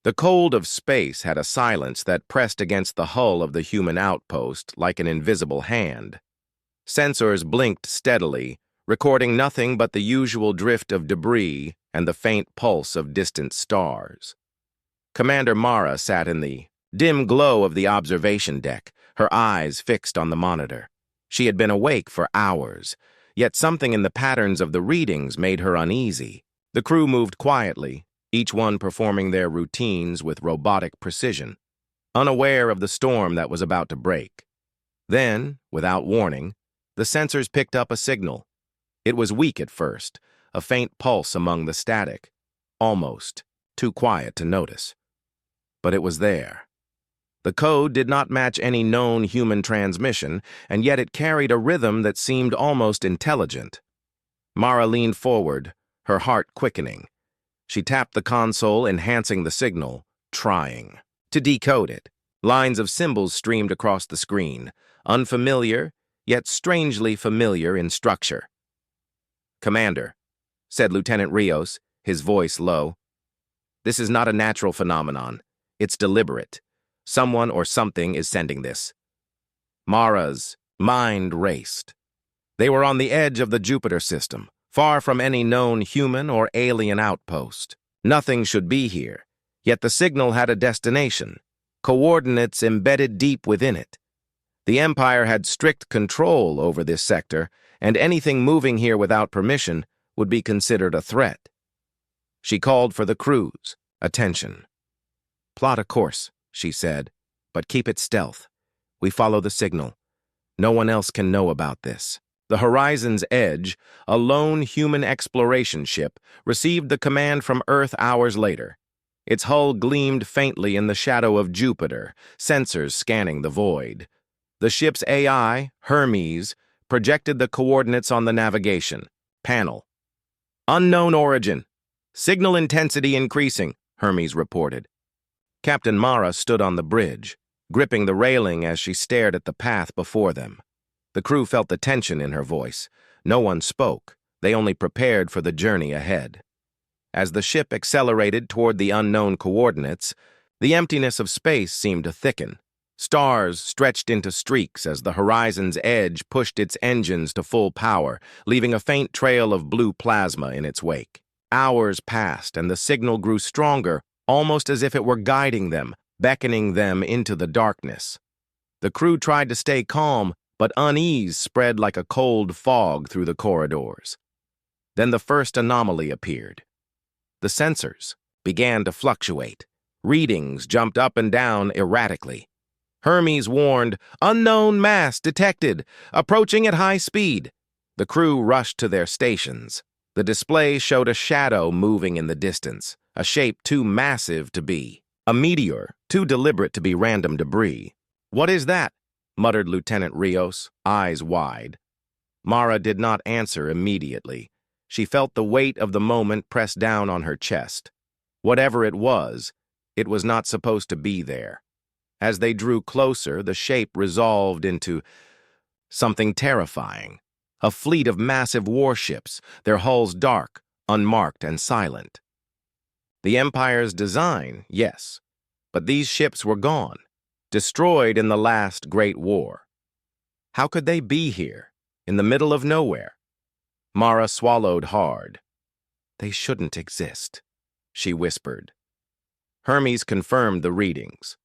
The cold of space had a silence that pressed against the hull of the human outpost like an invisible hand. Sensors blinked steadily, recording nothing but the usual drift of debris and the faint pulse of distant stars. Commander Mara sat in the dim glow of the observation deck, her eyes fixed on the monitor. She had been awake for hours, yet something in the patterns of the readings made her uneasy. The crew moved quietly, each one performing their routines with robotic precision, unaware of the storm that was about to break. Then, without warning, the sensors picked up a signal. It was weak at first, a faint pulse among the static, almost too quiet to notice. But it was there. The code did not match any known human transmission, and yet it carried a rhythm that seemed almost intelligent. Mara leaned forward, her heart quickening. She tapped the console, enhancing the signal, trying to decode it. Lines of symbols streamed across the screen, unfamiliar, yet strangely familiar in structure. "Commander," said Lieutenant Rios, his voice low. "This is not a natural phenomenon. It's deliberate. Someone or something is sending this." Mara's mind raced. They were on the edge of the Jupiter system, far from any known human or alien outpost. Nothing should be here, yet the signal had a destination, coordinates embedded deep within it. The Empire had strict control over this sector, and anything moving here without permission would be considered a threat. She called for the crew's attention. "Plot a course," she said, "but keep it stealth. We follow the signal. No one else can know about this." The Horizon's Edge, a lone human exploration ship, received the command from Earth hours later. Its hull gleamed faintly in the shadow of Jupiter, sensors scanning the void. The ship's AI, Hermes, projected the coordinates on the navigation panel. "Unknown origin. Signal intensity increasing," Hermes reported. Captain Mara stood on the bridge, gripping the railing as she stared at the path before them. The crew felt the tension in her voice. No one spoke. They only prepared for the journey ahead. As the ship accelerated toward the unknown coordinates, the emptiness of space seemed to thicken. Stars stretched into streaks as the Horizon's Edge pushed its engines to full power, leaving a faint trail of blue plasma in its wake. Hours passed, and the signal grew stronger, almost as if it were guiding them, beckoning them into the darkness. The crew tried to stay calm, but unease spread like a cold fog through the corridors. Then the first anomaly appeared. The sensors began to fluctuate. Readings jumped up and down erratically. Hermes warned, "Unknown mass detected, approaching at high speed." The crew rushed to their stations. The display showed a shadow moving in the distance, a shape too massive to be a meteor, too deliberate to be random debris. "What is that?" muttered Lieutenant Rios, eyes wide. Mara did not answer immediately. She felt the weight of the moment press down on her chest. Whatever it was not supposed to be there. As they drew closer, the shape resolved into something terrifying. A fleet of massive warships, their hulls dark, unmarked, and silent. The Empire's design, yes, but these ships were gone, destroyed in the last Great War. How could they be here, in the middle of nowhere? Mara swallowed hard. "They shouldn't exist," she whispered. Hermes confirmed the readings.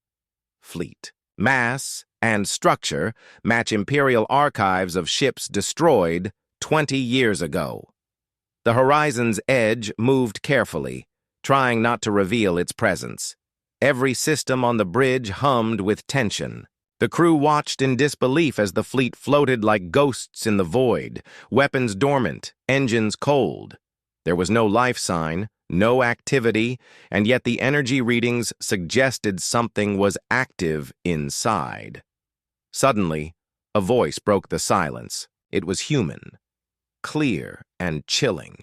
Fleet, mass, and structure match Imperial archives of ships destroyed 20 years ago. The Horizon's Edge moved carefully, trying not to reveal its presence. Every system on the bridge hummed with tension. The crew watched in disbelief as the fleet floated like ghosts in the void, weapons dormant, engines cold. There was no life sign, no activity, and yet the energy readings suggested something was active inside. Suddenly, a voice broke the silence. It was human, clear and chilling.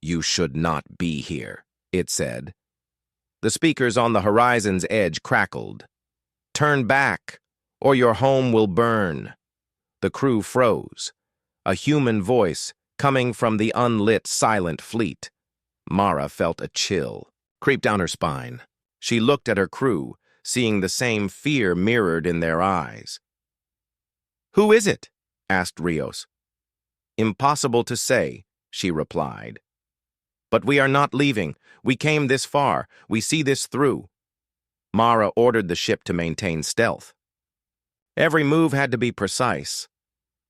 "You should not be here," it said. The speakers on the Horizon's Edge crackled. "Turn back, or your home will burn." The crew froze. A human voice coming from the unlit, silent fleet. Mara felt a chill creep down her spine. She looked at her crew, seeing the same fear mirrored in their eyes. "Who is it?" asked Rios. "Impossible to say," she replied. "But we are not leaving. We came this far. We see this through." Mara ordered the ship to maintain stealth. Every move had to be precise.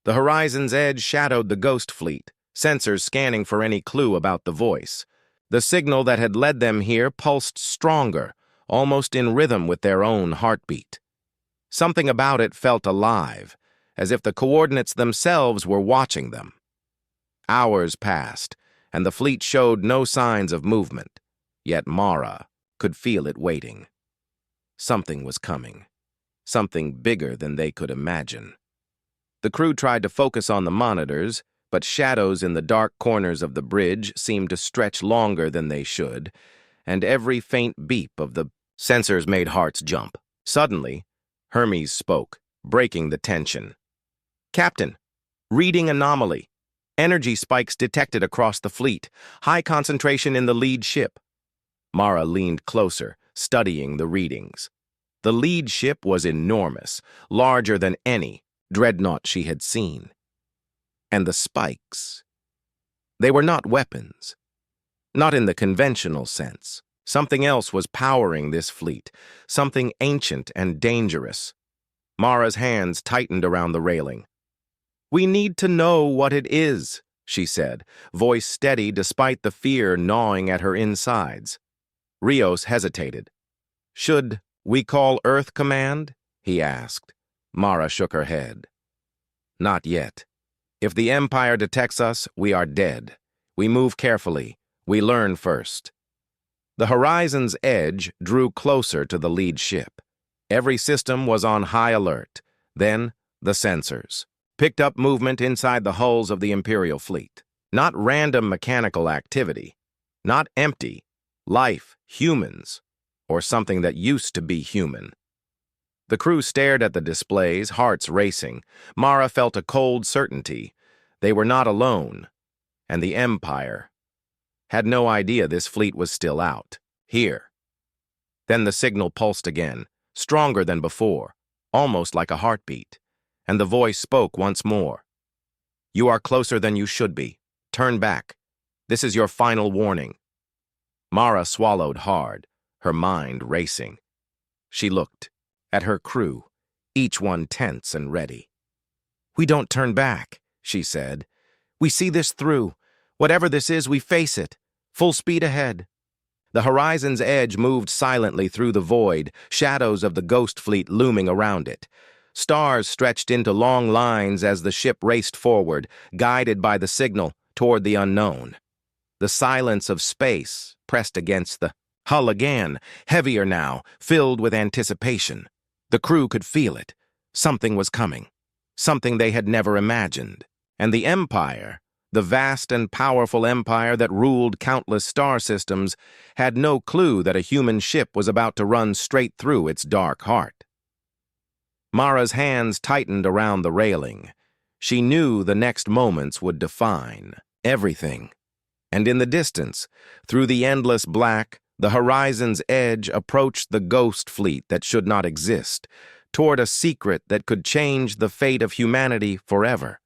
The horizon's edge shadowed the ghost fleet, sensors scanning for any clue about the voice. The signal that had led them here pulsed stronger, almost in rhythm with their own heartbeat. Something about it felt alive, as if the coordinates themselves were watching them. Hours passed, and the fleet showed no signs of movement, yet Mara could feel it waiting. Something was coming, something bigger than they could imagine. The crew tried to focus on the monitors, but shadows in the dark corners of the bridge seemed to stretch longer than they should, and every faint beep of the sensors made hearts jump. Suddenly, Hermes spoke, breaking the tension. "Captain, reading anomaly. Energy spikes detected across the fleet. High concentration in the lead ship." Mara leaned closer, studying the readings. The lead ship was enormous, larger than any dreadnought she had seen. And the spikes. They were not weapons. Not in the conventional sense. Something else was powering this fleet, something ancient and dangerous. Mara's hands tightened around the railing. "We need to know what it is," she said, voice steady despite the fear gnawing at her insides. Rios hesitated. "Should we call Earth Command?" he asked. Mara shook her head. "Not yet. If the Empire detects us, we are dead. We move carefully. We learn first." The horizon's edge drew closer to the lead ship. Every system was on high alert. Then, the sensors picked up movement inside the hulls of the Imperial fleet. Not random mechanical activity. Not empty. Life, humans, or something that used to be human. The crew stared at the displays, hearts racing. Mara felt a cold certainty. They were not alone. And the Empire had no idea this fleet was still out, here. Then the signal pulsed again, stronger than before, almost like a heartbeat. And the voice spoke once more. "You are closer than you should be. Turn back. This is your final warning." Mara swallowed hard, her mind racing. She looked at her crew, each one tense and ready. "We don't turn back," she said. "We see this through. Whatever this is, we face it. Full speed ahead." The horizon's edge moved silently through the void, shadows of the ghost fleet looming around it. Stars stretched into long lines as the ship raced forward, guided by the signal toward the unknown. The silence of space pressed against the hull again, heavier now, filled with anticipation. The crew could feel it. Something was coming. Something they had never imagined. And the Empire, the vast and powerful empire that ruled countless star systems, had no clue that a human ship was about to run straight through its dark heart. Mara's hands tightened around the railing. She knew the next moments would define everything. And in the distance, through the endless black, the horizon's edge approached the ghost fleet that should not exist, toward a secret that could change the fate of humanity forever.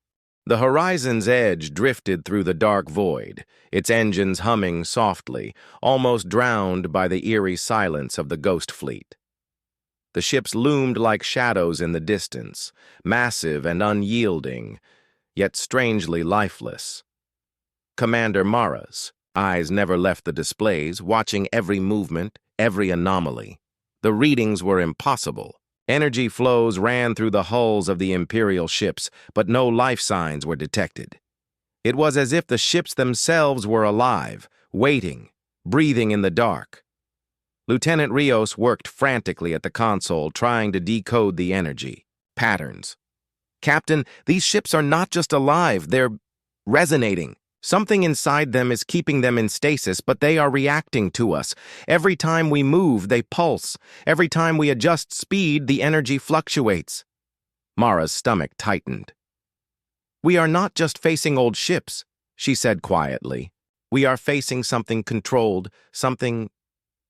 The horizon's edge drifted through the dark void, its engines humming softly, almost drowned by the eerie silence of the ghost fleet. The ships loomed like shadows in the distance, massive and unyielding, yet strangely lifeless. Commander Mara's eyes never left the displays, watching every movement, every anomaly. The readings were impossible. Energy flows ran through the hulls of the Imperial ships, but no life signs were detected. It was as if the ships themselves were alive, waiting, breathing in the dark. Lieutenant Rios worked frantically at the console, trying to decode the energy patterns. "Captain, these ships are not just alive, they're resonating. Something inside them is keeping them in stasis, but they are reacting to us. Every time we move, they pulse. Every time we adjust speed, the energy fluctuates." Mara's stomach tightened. "We are not just facing old ships," she said quietly. "We are facing something controlled, something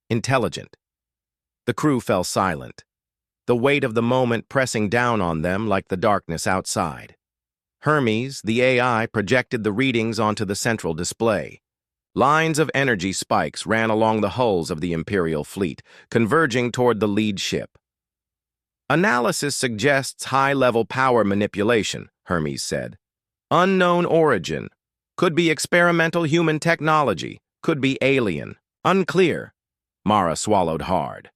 intelligent." The crew fell silent, the weight of the moment pressing down on them like the darkness outside. Hermes, the AI, projected the readings onto the central display. Lines of energy spikes ran along the hulls of the Imperial fleet, converging toward the lead ship. Analysis suggests high-level power manipulation, Hermes said. Unknown origin. Could be experimental human technology. Could be alien. Unclear. Mara swallowed hard.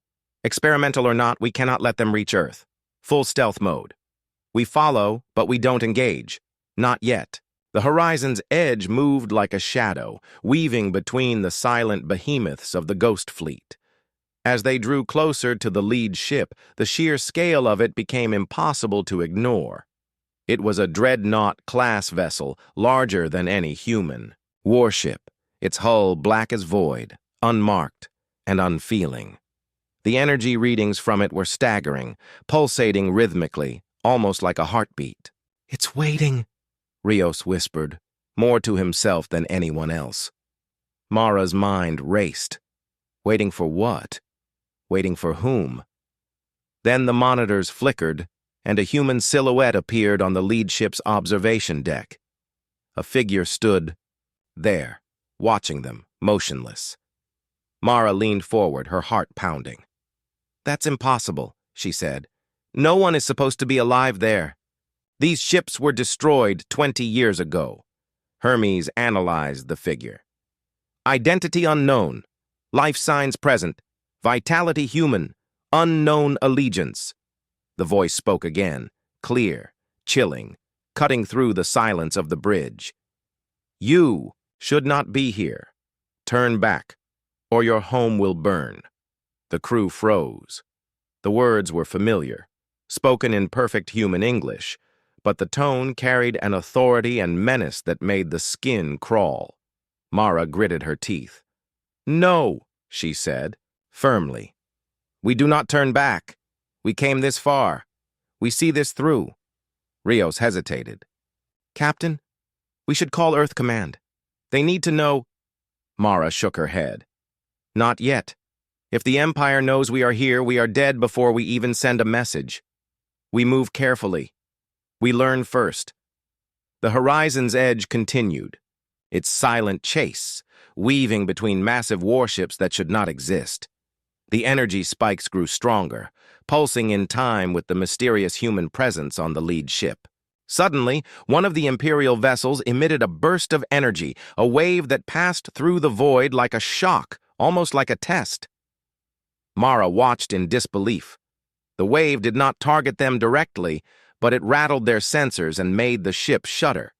Experimental or not, we cannot let them reach Earth. Full stealth mode. We follow, but we don't engage. Not yet. The horizon's edge moved like a shadow, weaving between the silent behemoths of the Ghost Fleet. As they drew closer to the lead ship, the sheer scale of it became impossible to ignore. It was a dreadnought-class vessel, larger than any human. Warship, its hull black as void, unmarked, and unfeeling. The energy readings from it were staggering, pulsating rhythmically, almost like a heartbeat. "It's waiting," Rios whispered, more to himself than anyone else. Mara's mind raced. Waiting for what? Waiting for whom? Then the monitors flickered, and a human silhouette appeared on the lead ship's observation deck. A figure stood there, watching them, motionless. Mara leaned forward, her heart pounding. "That's impossible," she said. "No one is supposed to be alive there. These ships were destroyed 20 years ago." Hermes analyzed the figure. "Identity unknown. Life signs present. Vitality human. Unknown allegiance." The voice spoke again, clear, chilling, cutting through the silence of the bridge. "You should not be here. Turn back, or your home will burn." The crew froze. The words were familiar, spoken in perfect human English, but the tone carried an authority and menace that made the skin crawl. Mara gritted her teeth. "No," she said, firmly. "We do not turn back. We came this far. We see this through." Rios hesitated. "Captain, we should call Earth Command. They need to know—" Mara shook her head. "Not yet. If the Empire knows we are here, we are dead before we even send a message. We move carefully. We learn first." The horizon's edge continued, its silent chase, weaving between massive warships that should not exist. The energy spikes grew stronger, pulsing in time with the mysterious human presence on the lead ship. Suddenly, one of the Imperial vessels emitted a burst of energy, a wave that passed through the void like a shock, almost like a test. Mara watched in disbelief. The wave did not target them directly, but it rattled their sensors and made the ship shudder.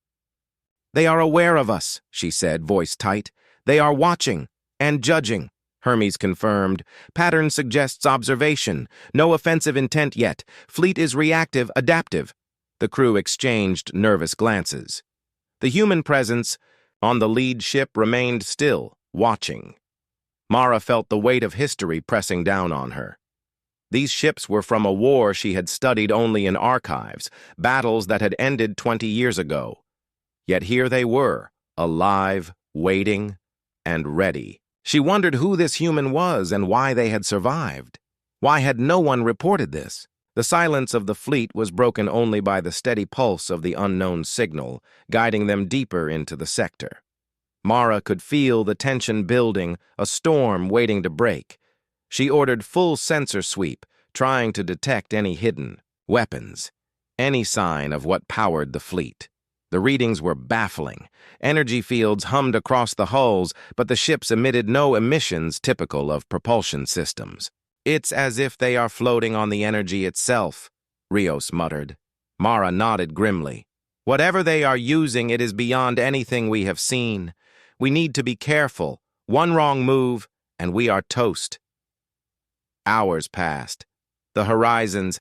"They are aware of us," she said, voice tight. "They are watching and judging," Hermes confirmed. "Pattern suggests observation. No offensive intent yet. Fleet is reactive, adaptive." The crew exchanged nervous glances. The human presence on the lead ship remained still, watching. Mara felt the weight of history pressing down on her. These ships were from a war she had studied only in archives, battles that had ended 20 years ago. Yet here they were, alive, waiting, and ready. She wondered who this human was and why they had survived. Why had no one reported this? The silence of the fleet was broken only by the steady pulse of the unknown signal, guiding them deeper into the sector. Mara could feel the tension building, a storm waiting to break. She ordered full sensor sweep, trying to detect any hidden weapons, any sign of what powered the fleet. The readings were baffling. Energy fields hummed across the hulls, but the ships emitted no emissions typical of propulsion systems. "It's as if they are floating on the energy itself," Rios muttered. Mara nodded grimly. "Whatever they are using, it is beyond anything we have seen. We need to be careful. One wrong move, and we are toast." Hours passed. The horizon's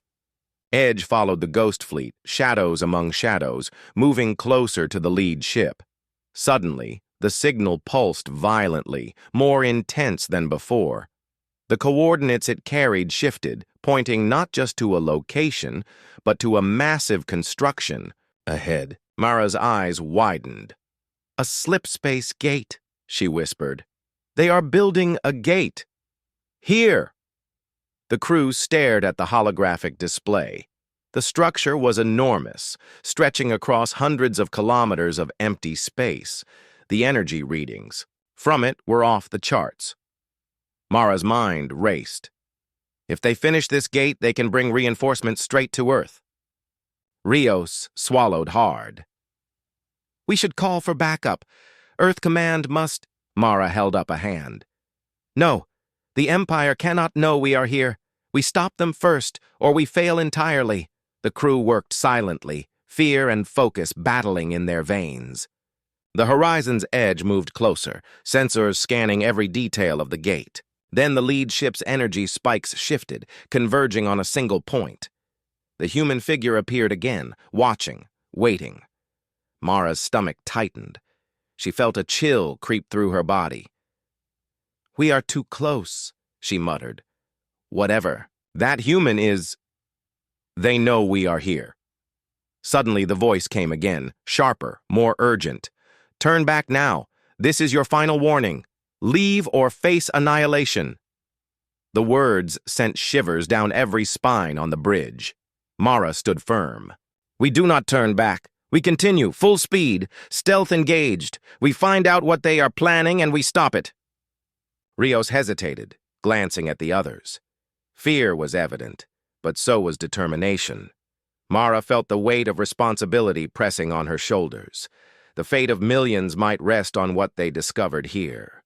edge followed the Ghost Fleet, shadows among shadows, moving closer to the lead ship. Suddenly, the signal pulsed violently, more intense than before. The coordinates it carried shifted, pointing not just to a location, but to a massive construction ahead. Mara's eyes widened. "A slip-space gate," she whispered. "They are building a gate. Here!" The crew stared at the holographic display. The structure was enormous, stretching across hundreds of kilometers of empty space. The energy readings from it were off the charts. Mara's mind raced. If they finish this gate, they can bring reinforcements straight to Earth. Rios swallowed hard. We should call for backup. Earth Command must... Mara held up a hand. No, the Empire cannot know we are here. We stop them first, or we fail entirely. The crew worked silently, fear and focus battling in their veins. The horizon's edge moved closer, sensors scanning every detail of the gate. Then the lead ship's energy spikes shifted, converging on a single point. The human figure appeared again, watching, waiting. Mara's stomach tightened. She felt a chill creep through her body. We are too close, she muttered. Whatever. That human is... They know we are here. Suddenly the voice came again, sharper, more urgent. Turn back now. This is your final warning. Leave or face annihilation. The words sent shivers down every spine on the bridge. Mara stood firm. We do not turn back. We continue, full speed, stealth engaged. We find out what they are planning and we stop it. Rios hesitated, glancing at the others. Fear was evident, but so was determination. Mara felt the weight of responsibility pressing on her shoulders. The fate of millions might rest on what they discovered here.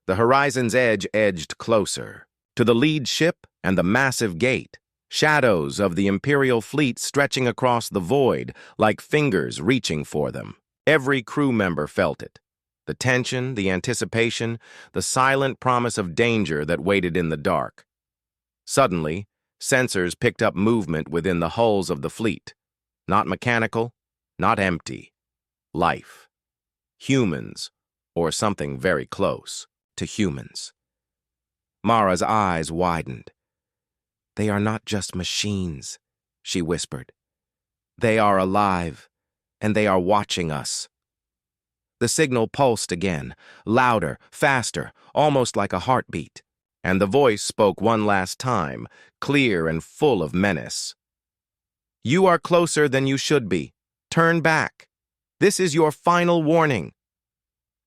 The horizon's edge edged closer, to the lead ship and the massive gate, shadows of the Imperial fleet stretching across the void like fingers reaching for them. Every crew member felt it. The tension, the anticipation, the silent promise of danger that waited in the dark. Suddenly, sensors picked up movement within the hulls of the fleet. Not mechanical, not empty. Life. Humans, or something very close to humans. Mara's eyes widened. They are not just machines, she whispered. They are alive, and they are watching us. The signal pulsed again, louder, faster, almost like a heartbeat. And the voice spoke one last time, clear and full of menace. You are closer than you should be. Turn back. This is your final warning.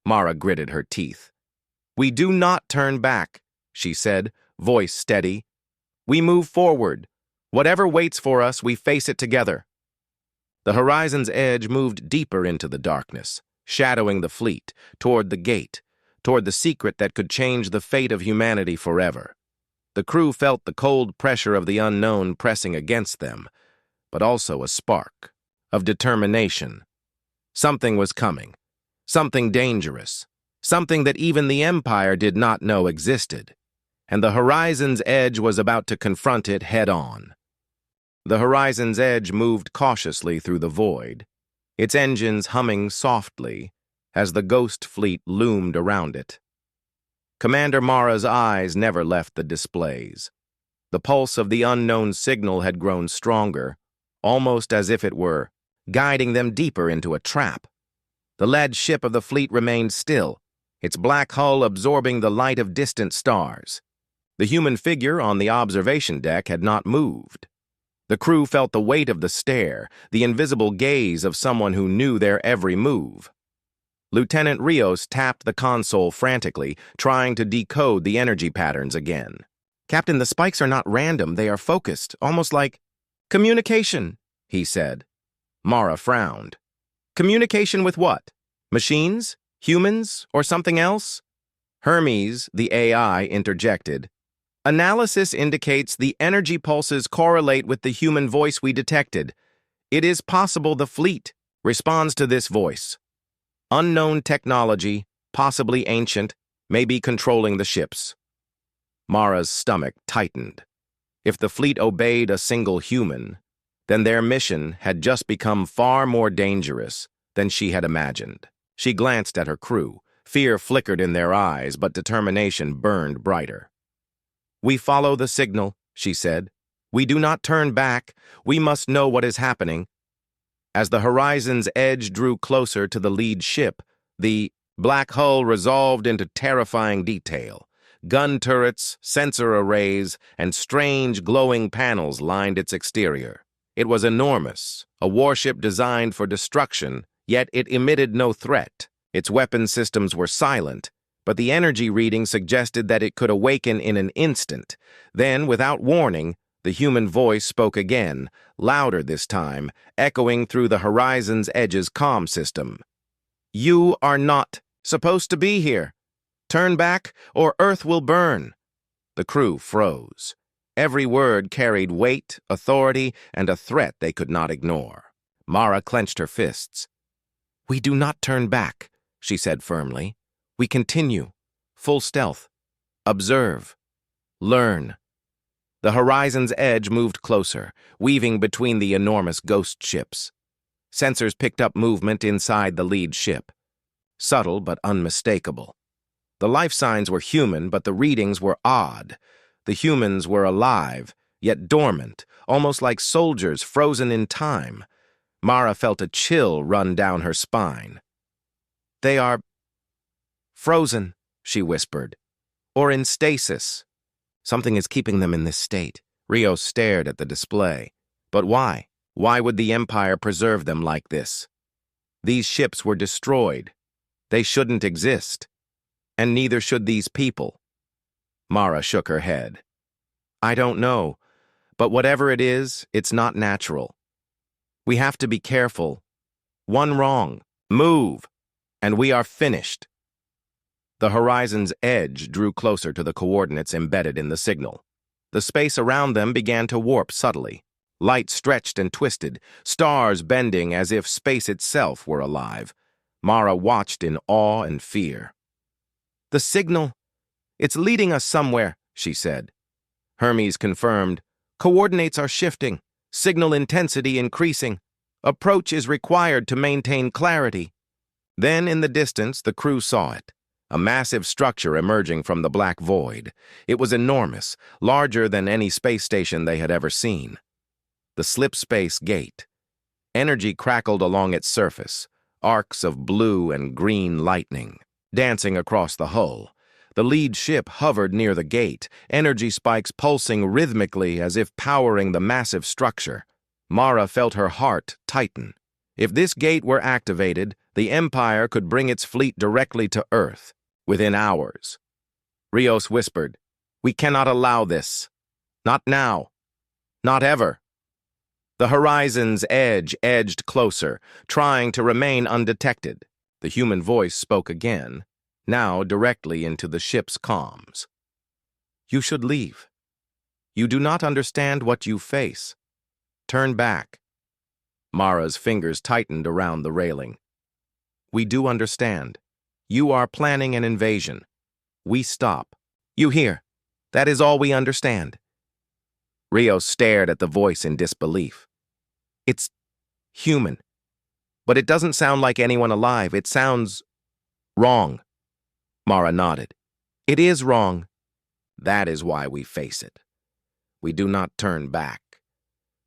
Mara gritted her teeth. We do not turn back, she said, voice steady. We move forward. Whatever waits for us, we face it together. The horizon's edge moved deeper into the darkness, shadowing the fleet, toward the gate, toward the secret that could change the fate of humanity forever. The crew felt the cold pressure of the unknown pressing against them, but also a spark of determination. Something was coming, something dangerous, something that even the Empire did not know existed, and the horizon's edge was about to confront it head-on. The horizon's edge moved cautiously through the void, its engines humming softly as the ghost fleet loomed around it. Commander Mara's eyes never left the displays. The pulse of the unknown signal had grown stronger, almost as if it were guiding them deeper into a trap. The lead ship of the fleet remained still, its black hull absorbing the light of distant stars. The human figure on the observation deck had not moved. The crew felt the weight of the stare, the invisible gaze of someone who knew their every move. Lieutenant Rios tapped the console frantically, trying to decode the energy patterns again. Captain, the spikes are not random, they are focused, almost like communication, he said. Mara frowned. Communication with what? Machines? Humans? Or something else? Hermes, the AI, interjected. Analysis indicates the energy pulses correlate with the human voice we detected. It is possible the fleet responds to this voice. Unknown technology, possibly ancient, may be controlling the ships. Mara's stomach tightened. If the fleet obeyed a single human, then their mission had just become far more dangerous than she had imagined. She glanced at her crew. Fear flickered in their eyes, but determination burned brighter. We follow the signal, she said. We do not turn back. We must know what is happening. As the horizon's edge drew closer to the lead ship, the black hull resolved into terrifying detail. Gun turrets, sensor arrays, and strange glowing panels lined its exterior. It was enormous, a warship designed for destruction, yet it emitted no threat. Its weapon systems were silent, but the energy reading suggested that it could awaken in an instant. Then, without warning, the human voice spoke again, louder this time, echoing through the Horizon's Edge's comm system. "You are not supposed to be here. Turn back, or Earth will burn." The crew froze. Every word carried weight, authority, and a threat they could not ignore. Mara clenched her fists. "We do not turn back," she said firmly. "We continue. Full stealth. Observe. Learn." The Horizon's Edge moved closer, weaving between the enormous ghost ships. Sensors picked up movement inside the lead ship. Subtle but unmistakable. The life signs were human, but the readings were odd. The humans were alive, yet dormant, almost like soldiers frozen in time. Mara felt a chill run down her spine. "They are frozen," she whispered, "or in stasis. Something is keeping them in this state." Rios stared at the display. But why? Why would the Empire preserve them like this? These ships were destroyed. They shouldn't exist. And neither should these people. Mara shook her head. "I don't know, but whatever it is, it's not natural. We have to be careful. One wrong, move, and we are finished." The Horizon's Edge drew closer to the coordinates embedded in the signal. The space around them began to warp subtly. Light stretched and twisted, stars bending as if space itself were alive. Mara watched in awe and fear. "The signal, it's leading us somewhere," she said. Hermes confirmed. "Coordinates are shifting, signal intensity increasing. Approach is required to maintain clarity." Then, in the distance, the crew saw it. A massive structure emerging from the black void. It was enormous, larger than any space station they had ever seen. The slip-space gate. Energy crackled along its surface, arcs of blue and green lightning, dancing across the hull. The lead ship hovered near the gate, energy spikes pulsing rhythmically as if powering the massive structure. Mara felt her heart tighten. If this gate were activated, the Empire could bring its fleet directly to Earth, within hours. Rios whispered, "We cannot allow this. Not now. Not ever." The Horizon's Edge edged closer, trying to remain undetected. The human voice spoke again, now directly into the ship's comms. "You should leave. You do not understand what you face. Turn back." Mara's fingers tightened around the railing. "We do understand. You are planning an invasion. We stop. You hear? That is all we understand." Rios stared at the voice in disbelief. "It's human. But it doesn't sound like anyone alive. It sounds wrong." Mara nodded. "It is wrong. That is why we face it. We do not turn back."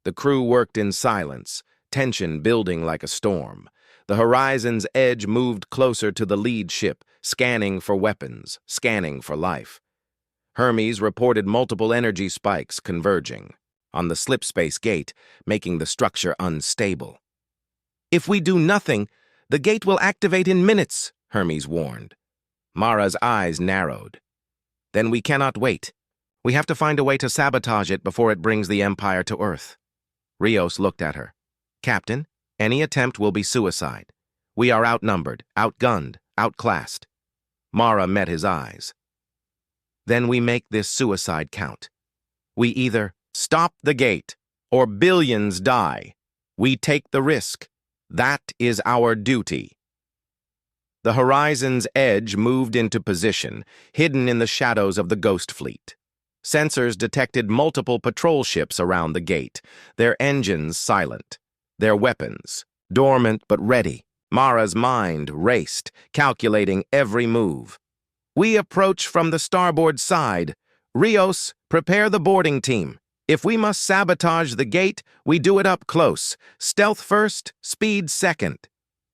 The crew worked in silence, tension building like a storm. The Horizon's Edge moved closer to the lead ship, scanning for weapons, scanning for life. Hermes reported multiple energy spikes converging on the slipspace gate, making the structure unstable. "If we do nothing, the gate will activate in minutes," Hermes warned. Mara's eyes narrowed. "Then we cannot wait. We have to find a way to sabotage it before it brings the Empire to Earth." Rios looked at her. "Captain, any attempt will be suicide. We are outnumbered, outgunned, outclassed." Mara met his eyes. "Then we make this suicide count. We either stop the gate or billions die. We take the risk. That is our duty." The Horizon's Edge moved into position, hidden in the shadows of the Ghost Fleet. Sensors detected multiple patrol ships around the gate, their engines silent, their weapons dormant but ready. Mara's mind raced, calculating every move. "We approach from the starboard side. Rios, prepare the boarding team. If we must sabotage the gate, we do it up close. Stealth first, speed second."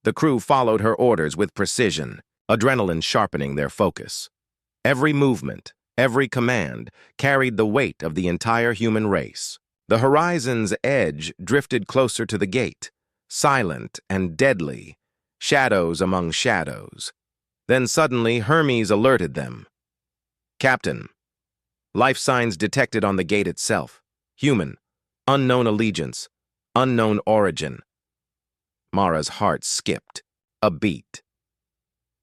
The crew followed her orders with precision, adrenaline sharpening their focus. Every movement, Every command carried the weight of the entire human race. The horizon's edge drifted closer to the gate, silent and deadly, shadows among shadows. Then suddenly Hermes alerted them. "Captain, life signs detected on the gate itself. Human, unknown allegiance, unknown origin." Mara's heart skipped a beat.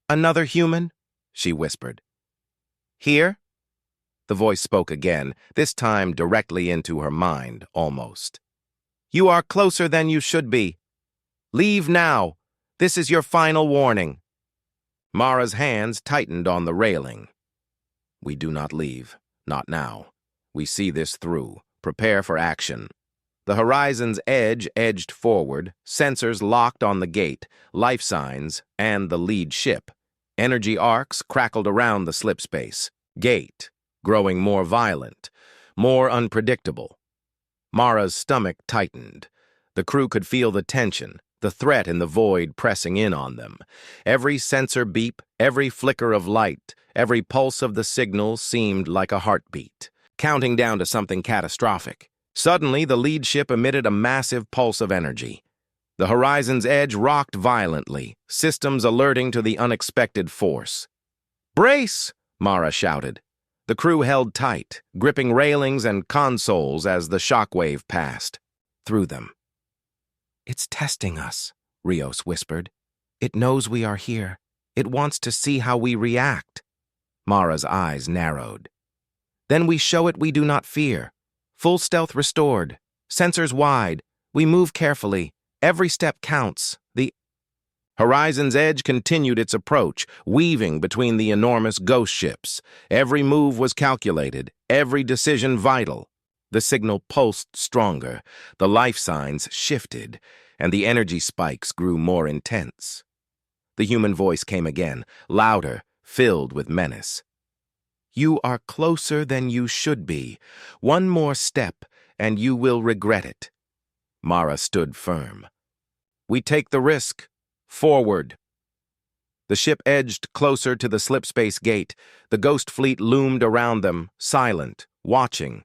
"Another human?" she whispered. "Here?" The voice spoke again, this time directly into her mind, almost. "You are closer than you should be. Leave now. This is your final warning." Mara's hands tightened on the railing. "We do not leave. Not now. We see this through. Prepare for action." The horizon's edge edged forward, sensors locked on the gate, life signs, and the lead ship. Energy arcs crackled around the slip space. Gate, growing more violent, more unpredictable. Mara's stomach tightened. The crew could feel the tension, the threat in the void pressing in on them. Every sensor beep, every flicker of light, every pulse of the signal seemed like a heartbeat, counting down to something catastrophic. Suddenly, the lead ship emitted a massive pulse of energy. The horizon's edge rocked violently, systems alerting to the unexpected force. "Brace!" Mara shouted. The crew held tight, gripping railings and consoles as the shockwave passed through them. "It's testing us," Rios whispered. "It knows we are here. It wants to see how we react." Mara's eyes narrowed. "Then we show it we do not fear. Full stealth restored. Sensors wide. We move carefully. Every step counts." The horizon's edge continued its approach, weaving between the enormous ghost ships. Every move was calculated, every decision vital. The signal pulsed stronger, the life signs shifted, and the energy spikes grew more intense. The human voice came again, louder, filled with menace. "You are closer than you should be. One more step, and you will regret it." Mara stood firm. "We take the risk. Forward." The ship edged closer to the slipspace gate. The ghost fleet loomed around them, silent, watching.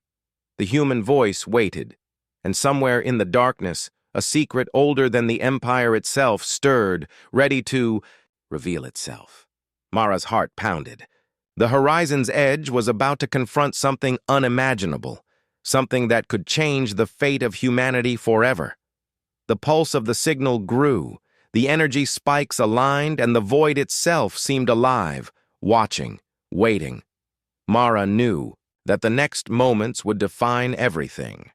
The human voice waited, and somewhere in the darkness, a secret older than the Empire itself stirred, ready to reveal itself. Mara's heart pounded. The horizon's edge was about to confront something unimaginable, something that could change the fate of humanity forever. The pulse of the signal grew, the energy spikes aligned, and the void itself seemed alive, watching, waiting. Mara knew that the next moments would define everything.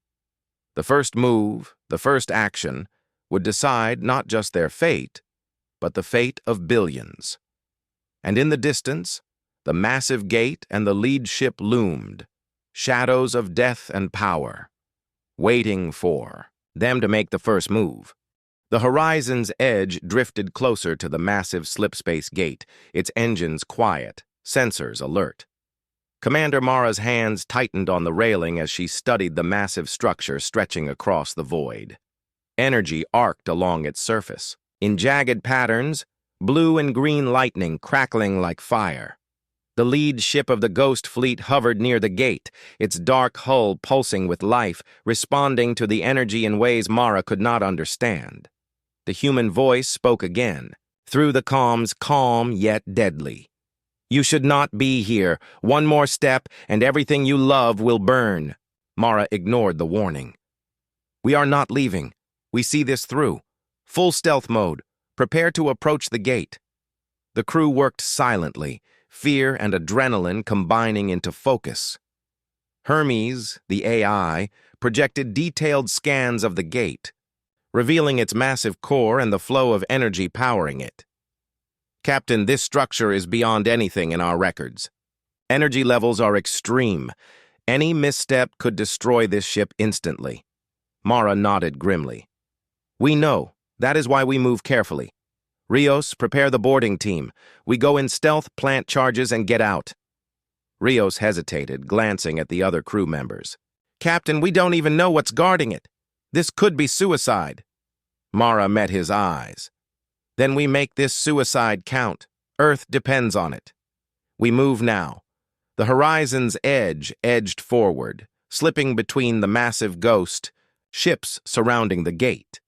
The first move, the first action, would decide not just their fate, but the fate of billions. And in the distance, the massive gate and the lead ship loomed, shadows of death and power, waiting for them to make the first move. The horizon's edge drifted closer to the massive slipspace gate, its engines quiet, sensors alert. Commander Mara's hands tightened on the railing as she studied the massive structure stretching across the void. Energy arced along its surface, in jagged patterns, blue and green lightning crackling like fire. The lead ship of the Ghost Fleet hovered near the gate, its dark hull pulsing with life, responding to the energy in ways Mara could not understand. The human voice spoke again, through the comms, calm yet deadly. "You should not be here. One more step, and everything you love will burn." Mara ignored the warning. "We are not leaving. We see this through. Full stealth mode. Prepare to approach the gate." The crew worked silently, fear and adrenaline combining into focus. Hermes, the AI, projected detailed scans of the gate, revealing its massive core and the flow of energy powering it. "Captain, this structure is beyond anything in our records. Energy levels are extreme. Any misstep could destroy this ship instantly." Mara nodded grimly. "We know. That is why we move carefully. Rios, prepare the boarding team. We go in stealth, plant charges, and get out." Rios hesitated, glancing at the other crew members. "Captain, we don't even know what's guarding it. This could be suicide." Mara met his eyes. "Then we make this suicide count. Earth depends on it. We move now. The horizon's edge edged forward, slipping between the massive ghost ships surrounding the gate.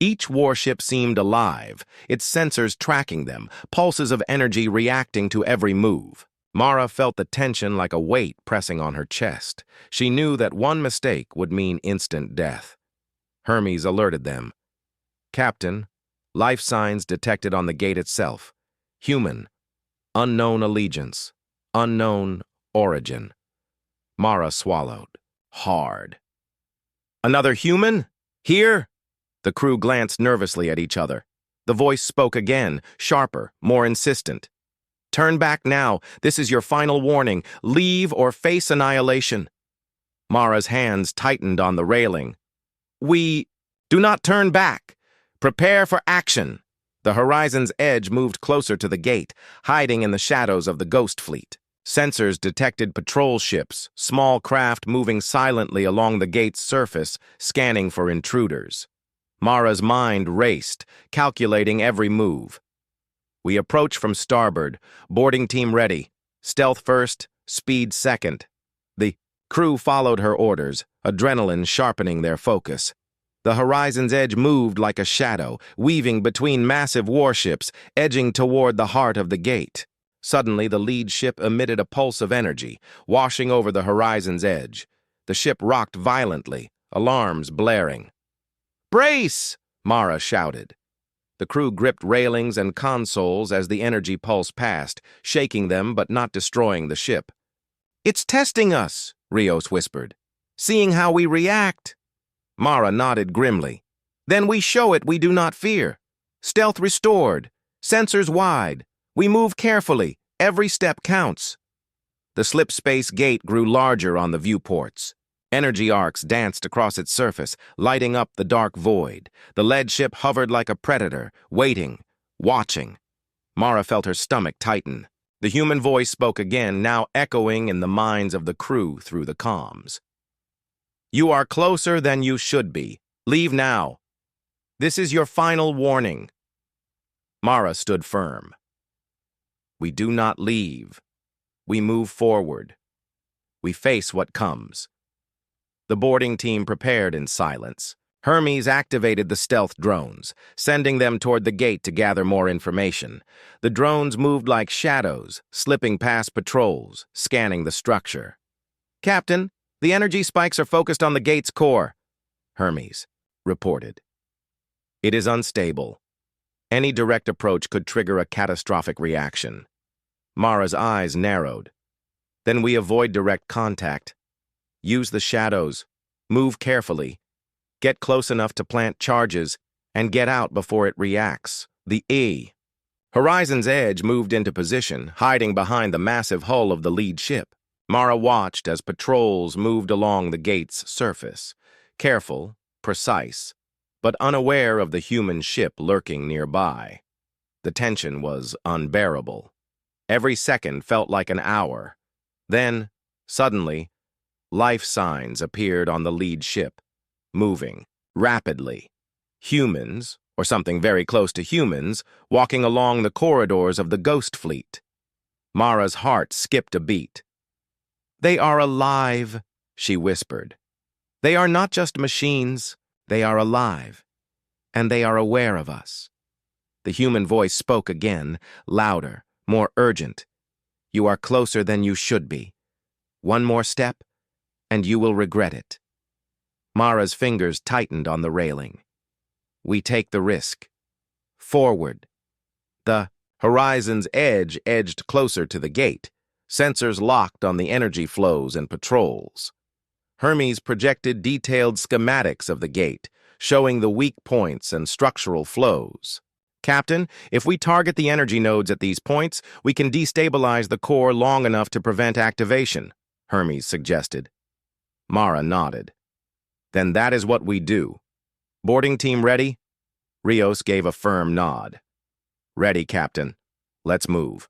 Each warship seemed alive, its sensors tracking them, pulses of energy reacting to every move. Mara felt the tension like a weight pressing on her chest. She knew that one mistake would mean instant death. Hermes alerted them. "Captain, life signs detected on the gate itself. Human. Unknown allegiance. Unknown origin." Mara swallowed. Hard. "Another human? Here?" The crew glanced nervously at each other. The voice spoke again, sharper, more insistent. "Turn back now. This is your final warning. Leave or face annihilation." Mara's hands tightened on the railing. Do not turn back. Prepare for action." The horizon's edge moved closer to the gate, hiding in the shadows of the ghost fleet. Sensors detected patrol ships, small craft moving silently along the gate's surface, scanning for intruders. Mara's mind raced, calculating every move. "We approach from starboard. Boarding team ready. Stealth first, speed second." The crew followed her orders, adrenaline sharpening their focus. The horizon's edge moved like a shadow, weaving between massive warships, edging toward the heart of the gate. Suddenly, the lead ship emitted a pulse of energy, washing over the horizon's edge. The ship rocked violently, alarms blaring. "Brace!" Mara shouted. The crew gripped railings and consoles as the energy pulse passed, shaking them but not destroying the ship. "It's testing us," Rios whispered. "Seeing how we react." Mara nodded grimly. "Then we show it we do not fear. Stealth restored. Sensors wide. We move carefully. Every step counts." The slip-space gate grew larger on the viewports. Energy arcs danced across its surface, lighting up the dark void. The lead ship hovered like a predator, waiting, watching. Mara felt her stomach tighten. The human voice spoke again, now echoing in the minds of the crew through the comms. "You are closer than you should be. Leave now. This is your final warning." Mara stood firm. "We do not leave. We move forward. We face what comes." The boarding team prepared in silence. Hermes activated the stealth drones, sending them toward the gate to gather more information. The drones moved like shadows, slipping past patrols, scanning the structure. "Captain, the energy spikes are focused on the gate's core," Hermes reported. "It is unstable. Any direct approach could trigger a catastrophic reaction." Mara's eyes narrowed. "Then we avoid direct contact. Use the shadows. Move carefully. Get close enough to plant charges, and get out before it reacts." The Horizon's edge moved into position, hiding behind the massive hull of the lead ship. Mara watched as patrols moved along the gate's surface, careful, precise, but unaware of the human ship lurking nearby. The tension was unbearable. Every second felt like an hour. Then, suddenly, life signs appeared on the lead ship, moving rapidly. Humans, or something very close to humans, walking along the corridors of the ghost fleet. Mara's heart skipped a beat. "They are alive," she whispered. "They are not just machines, they are alive, and they are aware of us." The human voice spoke again, louder, more urgent. "You are closer than you should be. One more step, and you will regret it." Mara's fingers tightened on the railing. "We take the risk. Forward." The horizon's edge edged closer to the gate, sensors locked on the energy flows and patrols. Hermes projected detailed schematics of the gate, showing the weak points and structural flows. "Captain, if we target the energy nodes at these points, we can destabilize the core long enough to prevent activation," Hermes suggested. Mara nodded. "Then that is what we do. Boarding team ready?" Rios gave a firm nod. "Ready, Captain. Let's move."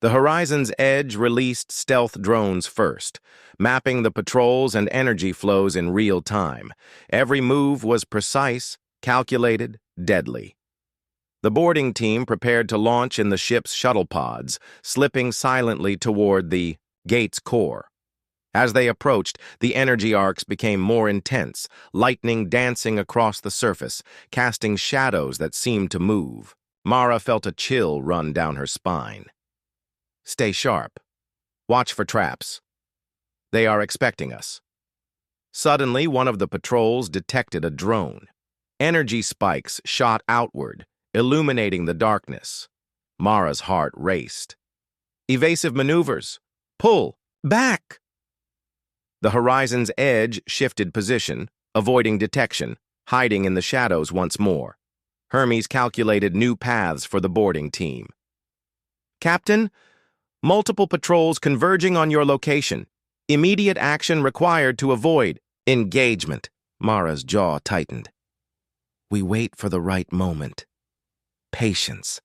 The horizon's edge released stealth drones first, mapping the patrols and energy flows in real time. Every move was precise, calculated, deadly. The boarding team prepared to launch in the ship's shuttle pods, slipping silently toward the Gate's core. As they approached, the energy arcs became more intense, lightning dancing across the surface, casting shadows that seemed to move. Mara felt a chill run down her spine. Stay sharp. Watch for traps. They are expecting us. Suddenly, one of the patrols detected a drone. Energy spikes shot outward, illuminating the darkness. Mara's heart raced. Evasive maneuvers. Pull. Back! The horizon's edge shifted position, avoiding detection, hiding in the shadows once more. Hermes calculated new paths for the boarding team. Captain, multiple patrols converging on your location. Immediate action required to avoid engagement. Mara's jaw tightened. We wait for the right moment. Patience.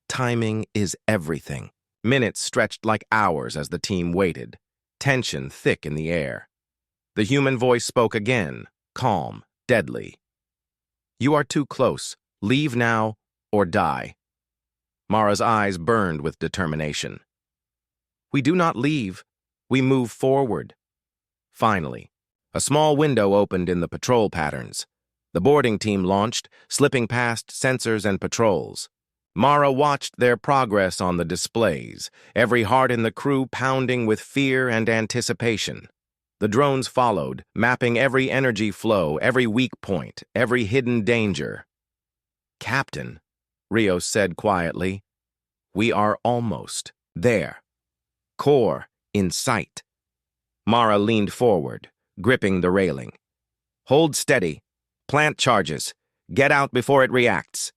Timing is everything. Minutes stretched like hours as the team waited, tension thick in the air. The human voice spoke again, calm, deadly. You are too close. Leave now or die. Mara's eyes burned with determination. We do not leave. We move forward. Finally, a small window opened in the patrol patterns. The boarding team launched, slipping past sensors and patrols. Mara watched their progress on the displays, every heart in the crew pounding with fear and anticipation. The drones followed, mapping every energy flow, every weak point, every hidden danger. Captain, Rios said quietly, we are almost there. Core in sight. Mara leaned forward, gripping the railing. Hold steady. Plant charges. Get out before it reacts.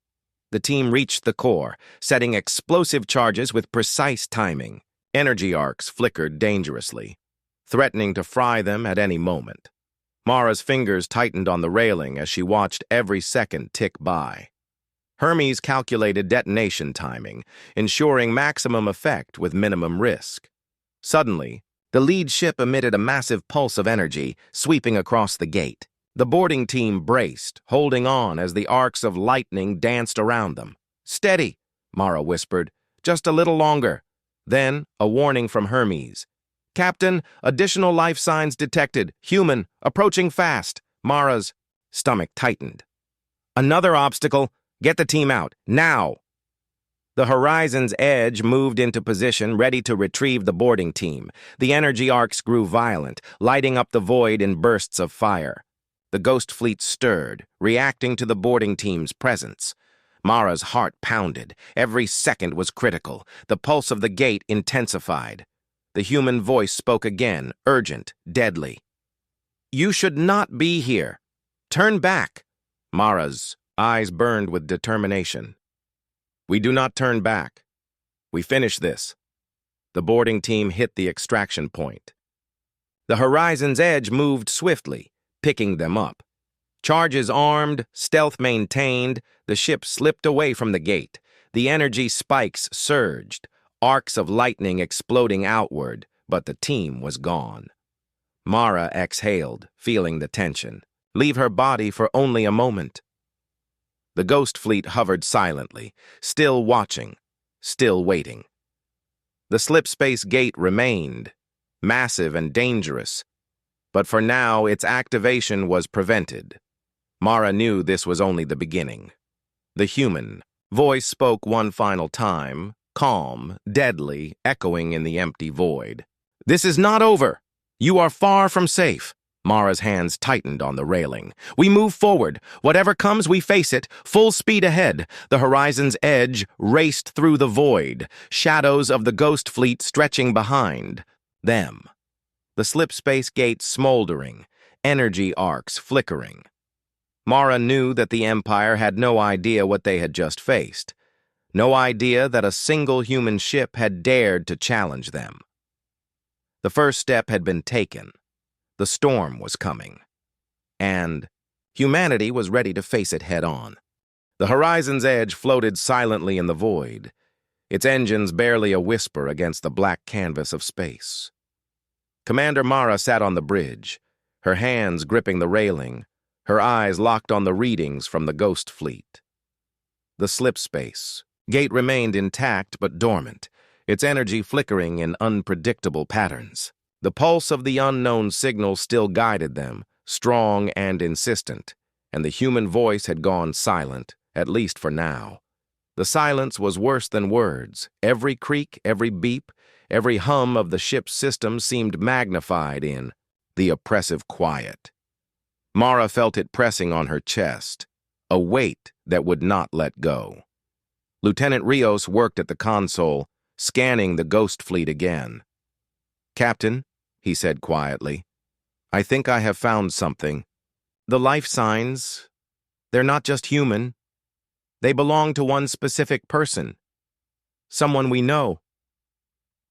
The team reached the core, setting explosive charges with precise timing. Energy arcs flickered dangerously, threatening to fry them at any moment. Mara's fingers tightened on the railing as she watched every second tick by. Hermes calculated detonation timing, ensuring maximum effect with minimum risk. Suddenly, the lead ship emitted a massive pulse of energy, sweeping across the gate. The boarding team braced, holding on as the arcs of lightning danced around them. Steady, Mara whispered. Just a little longer. Then, a warning from Hermes. Captain, additional life signs detected. Human, approaching fast. Mara's stomach tightened. Another obstacle. Get the team out, now! The horizon's edge moved into position, ready to retrieve the boarding team. The energy arcs grew violent, lighting up the void in bursts of fire. The ghost fleet stirred, reacting to the boarding team's presence. Mara's heart pounded. Every second was critical. The pulse of the gate intensified. The human voice spoke again, urgent, deadly. You should not be here. Turn back. Mara's eyes burned with determination. We do not turn back. We finish this. The boarding team hit the extraction point. The horizon's edge moved swiftly, picking them up. Charges armed, stealth maintained, the ship slipped away from the gate. The energy spikes surged, arcs of lightning exploding outward, but the team was gone. Mara exhaled, feeling the tension. Leave her body for only a moment. The ghost fleet hovered silently, still watching, still waiting. The slipspace gate remained, massive and dangerous, but for now its activation was prevented. Mara knew this was only the beginning. The human voice spoke one final time, calm, deadly, echoing in the empty void. This is not over. You are far from safe. Mara's hands tightened on the railing. We move forward. Whatever comes, we face it. Full speed ahead. The horizon's edge raced through the void, shadows of the ghost fleet stretching behind them. The slipspace gate smoldering, energy arcs flickering. Mara knew that the Empire had no idea what they had just faced. No idea that a single human ship had dared to challenge them. The first step had been taken. The storm was coming, and humanity was ready to face it head-on. The horizon's edge floated silently in the void, its engines barely a whisper against the black canvas of space. Commander Mara sat on the bridge, her hands gripping the railing, her eyes locked on the readings from the ghost fleet. The slipspace gate remained intact but dormant, its energy flickering in unpredictable patterns. The pulse of the unknown signal still guided them, strong and insistent, and the human voice had gone silent, at least for now. The silence was worse than words. Every creak, every beep, every hum of the ship's system seemed magnified in the oppressive quiet. Mara felt it pressing on her chest, a weight that would not let go. Lieutenant Rios worked at the console, scanning the ghost fleet again. "Captain," he said quietly, "I think I have found something. The life signs, they're not just human. They belong to one specific person. Someone we know."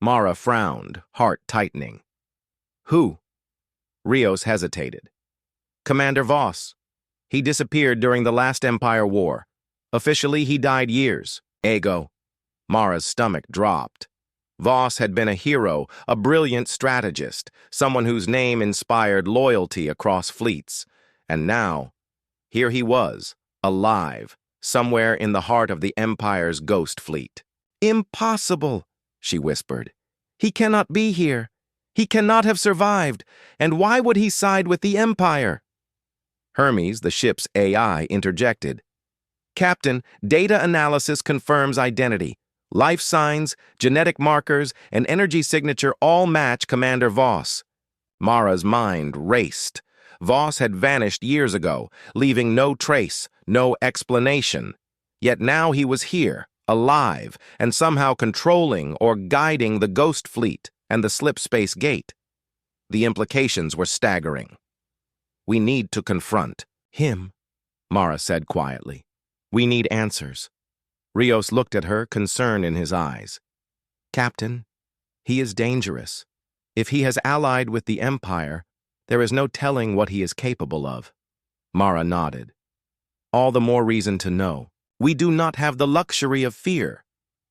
Mara frowned, heart tightening. "Who?" Rios hesitated. "Commander Voss. He disappeared during the last Empire War. Officially, he died years ago." Mara's stomach dropped. Voss had been a hero, a brilliant strategist, someone whose name inspired loyalty across fleets. And now, here he was, alive, somewhere in the heart of the Empire's ghost fleet. "Impossible," she whispered. "He cannot be here. He cannot have survived. And why would he side with the Empire?" Hermes, the ship's AI, interjected. "Captain, data analysis confirms identity. Life signs, genetic markers, and energy signature all match Commander Voss." Mara's mind raced. Voss had vanished years ago, leaving no trace, no explanation. Yet now he was here, alive, and somehow controlling or guiding the Ghost Fleet and the Slipspace Gate. The implications were staggering. "We need to confront him," Mara said quietly. "We need answers." Rios looked at her, concern in his eyes. "Captain, he is dangerous. If he has allied with the Empire, there is no telling what he is capable of." Mara nodded. "All the more reason to know. We do not have the luxury of fear.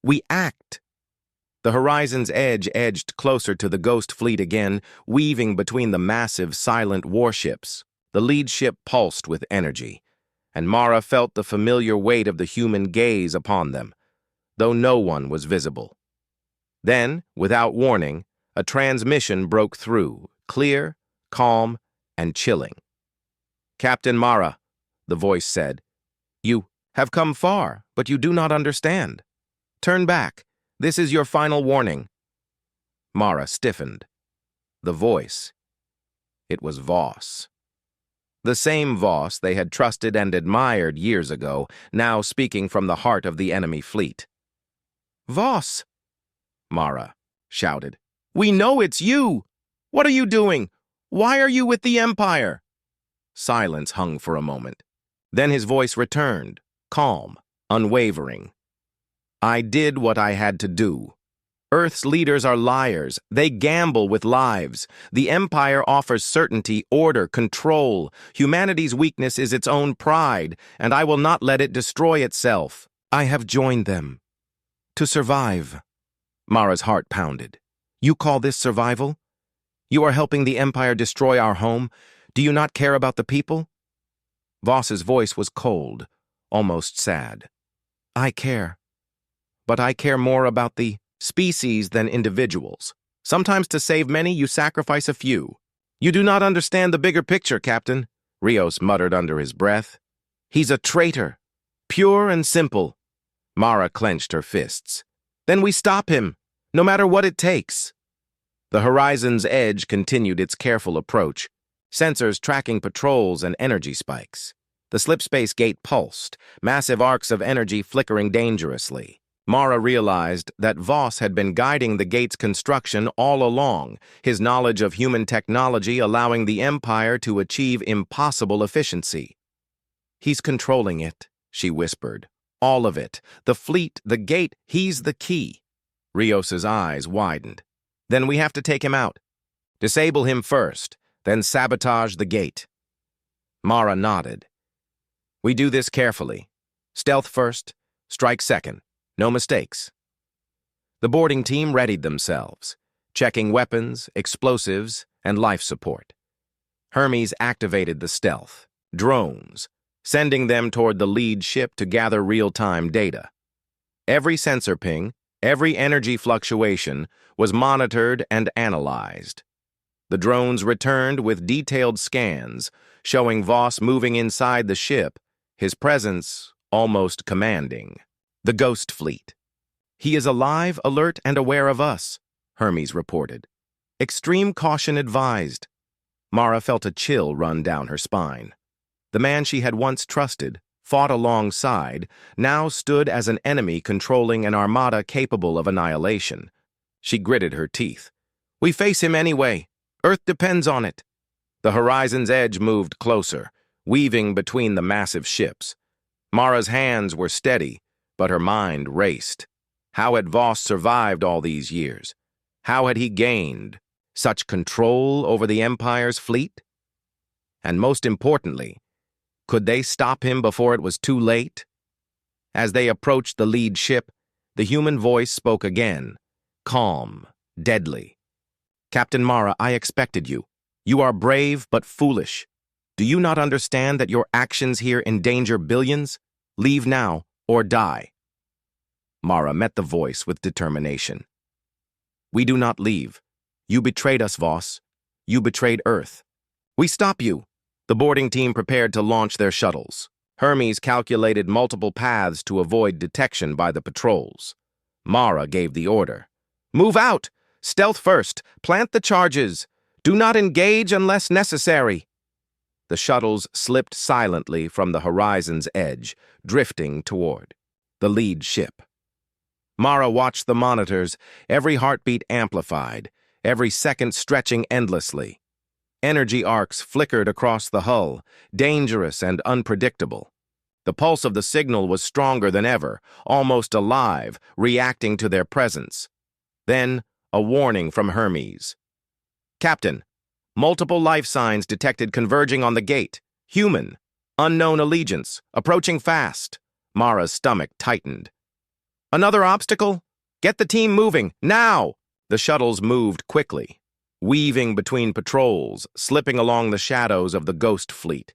We act." The horizon's edge edged closer to the Ghost Fleet again, weaving between the massive, silent warships. The lead ship pulsed with energy, and Mara felt the familiar weight of the human gaze upon them, though no one was visible. Then, without warning, a transmission broke through, clear, calm, and chilling. "Captain Mara," the voice said, "you have come far, but you do not understand. Turn back. This is your final warning." Mara stiffened. The voice. It was Voss. The same Voss they had trusted and admired years ago, now speaking from the heart of the enemy fleet. "Voss!" Mara shouted. "We know it's you! What are you doing? Why are you with the Empire?" Silence hung for a moment. Then his voice returned, calm, unwavering. "I did what I had to do. Earth's leaders are liars. They gamble with lives. The Empire offers certainty, order, control. Humanity's weakness is its own pride, and I will not let it destroy itself. I have joined them. To survive." Mara's heart pounded. "You call this survival? You are helping the Empire destroy our home. Do you not care about the people?" Voss's voice was cold, almost sad. "I care. But I care more about the species than individuals. Sometimes to save many, you sacrifice a few." "You do not understand the bigger picture, Captain," Rios muttered under his breath. "He's a traitor. Pure and simple." Mara clenched her fists. "Then we stop him, no matter what it takes." The horizon's edge continued its careful approach, sensors tracking patrols and energy spikes. The slipspace gate pulsed, massive arcs of energy flickering dangerously. Mara realized that Voss had been guiding the gate's construction all along, his knowledge of human technology allowing the Empire to achieve impossible efficiency. "He's controlling it," she whispered. "All of it. The fleet, the gate, he's the key." Rios's eyes widened. "Then we have to take him out. Disable him first, then sabotage the gate." Mara nodded. "We do this carefully. Stealth first, strike second. No mistakes." The boarding team readied themselves, checking weapons, explosives, and life support. Hermes activated the stealth, drones, sending them toward the lead ship to gather real-time data. Every sensor ping, Every energy fluctuation was monitored and analyzed. The drones returned with detailed scans, showing Voss moving inside the ship, his presence almost commanding. The Ghost Fleet. "He is alive, alert, and aware of us," Hermes reported. "Extreme caution advised." Mara felt a chill run down her spine. The man she had once trusted, fought alongside, now stood as an enemy controlling an armada capable of annihilation. She gritted her teeth. "We face him anyway. Earth depends on it." The horizon's edge moved closer, weaving between the massive ships. Mara's hands were steady, but her mind raced. How had Voss survived all these years? How had he gained such control over the Empire's fleet? And most importantly, could they stop him before it was too late? As they approached the lead ship, the human voice spoke again, calm, deadly. "Captain Mara, I expected you. You are brave but foolish. Do you not understand that your actions here endanger billions? Leave now or die." Mara met the voice with determination. "We do not leave. You betrayed us, Voss. You betrayed Earth. We stop you." The boarding team prepared to launch their shuttles. Hermes calculated multiple paths to avoid detection by the patrols. Mara gave the order. "Move out! Stealth first! Plant the charges! Do not engage unless necessary!" The shuttles slipped silently from the horizon's edge, drifting toward the lead ship. Mara watched the monitors, every heartbeat amplified, every second stretching endlessly. Energy arcs flickered across the hull, dangerous and unpredictable. The pulse of the signal was stronger than ever, almost alive, reacting to their presence. Then, a warning from Hermes. "Captain, multiple life signs detected converging on the gate. Human. Unknown allegiance. Approaching fast." Mara's stomach tightened. "Another obstacle? Get the team moving, now!" The shuttles moved quickly, weaving between patrols, slipping along the shadows of the Ghost Fleet.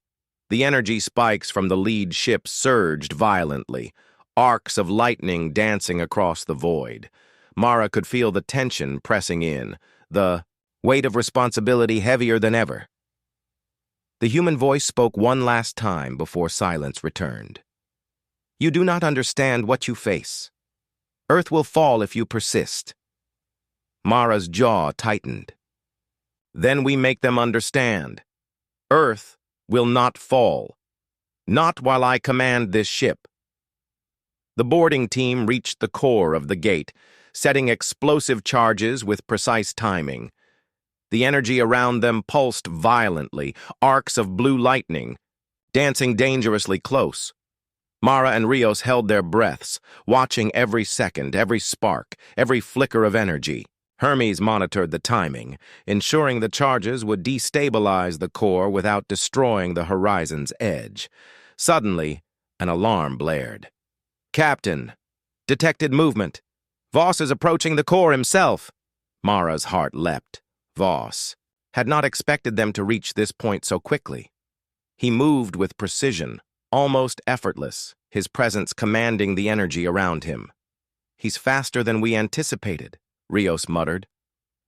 The energy spikes from the lead ship surged violently, arcs of lightning dancing across the void. Mara could feel the tension pressing in, the weight of responsibility heavier than ever. The human voice spoke one last time before silence returned. "You do not understand what you face. Earth will fall if you persist." Mara's jaw tightened. "Then we make them understand. Earth will not fall. Not while I command this ship." The boarding team reached the core of the gate, setting explosive charges with precise timing. The energy around them pulsed violently, arcs of blue lightning, dancing dangerously close. Mara and Rios held their breaths, watching every second, every spark, every flicker of energy. Hermes monitored the timing, ensuring the charges would destabilize the core without destroying the horizon's edge. Suddenly, an alarm blared. "Captain, detected movement. Voss is approaching the core himself." Mara's heart leapt. Voss had not expected them to reach this point so quickly. He moved with precision, almost effortless, his presence commanding the energy around him. "He's faster than we anticipated," Rios muttered.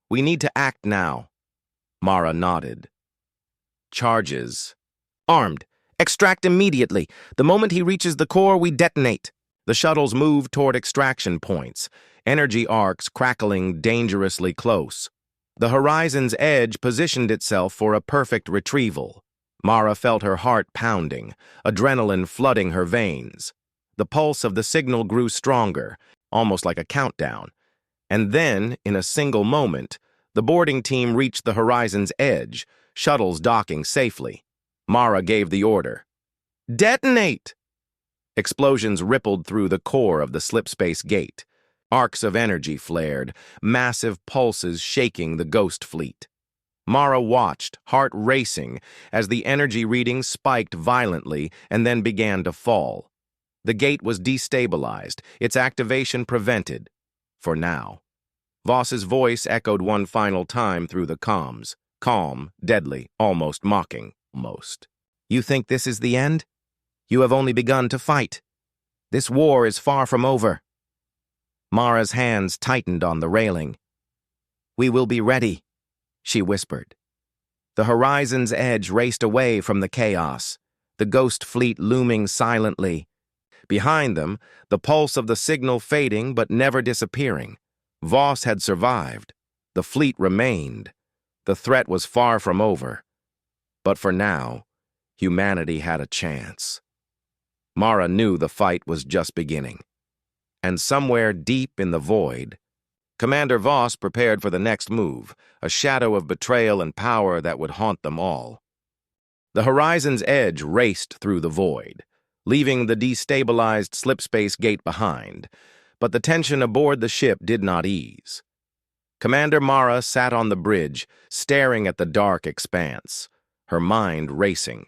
"We need to act now." Mara nodded. "Charges. Armed. Extract immediately. The moment he reaches the core, we detonate." The shuttles moved toward extraction points, energy arcs crackling dangerously close. The horizon's edge positioned itself for a perfect retrieval. Mara felt her heart pounding, adrenaline flooding her veins. The pulse of the signal grew stronger, almost like a countdown. And then, in a single moment, the boarding team reached the horizon's edge, shuttles docking safely. Mara gave the order. "Detonate!" Explosions rippled through the core of the slipspace gate. Arcs of energy flared, massive pulses shaking the Ghost Fleet. Mara watched, heart racing, as the energy readings spiked violently and then began to fall. The gate was destabilized, its activation prevented. For now. Voss's voice echoed one final time through the comms, calm, deadly, almost mocking. Almost. "You think this is the end? You have only begun to fight. This war is far from over." Mara's hands tightened on the railing. "We will be ready," she whispered. The horizon's edge raced away from the chaos, the ghost fleet looming silently. Behind them, the pulse of the signal fading but never disappearing. Voss had survived. The fleet remained. The threat was far from over. But for now, humanity had a chance. Mara knew the fight was just beginning. And somewhere deep in the void, Commander Voss prepared for the next move, a shadow of betrayal and power that would haunt them all. The horizon's edge raced through the void, leaving the destabilized slipspace gate behind, but the tension aboard the ship did not ease. Commander Mara sat on the bridge, staring at the dark expanse, her mind racing.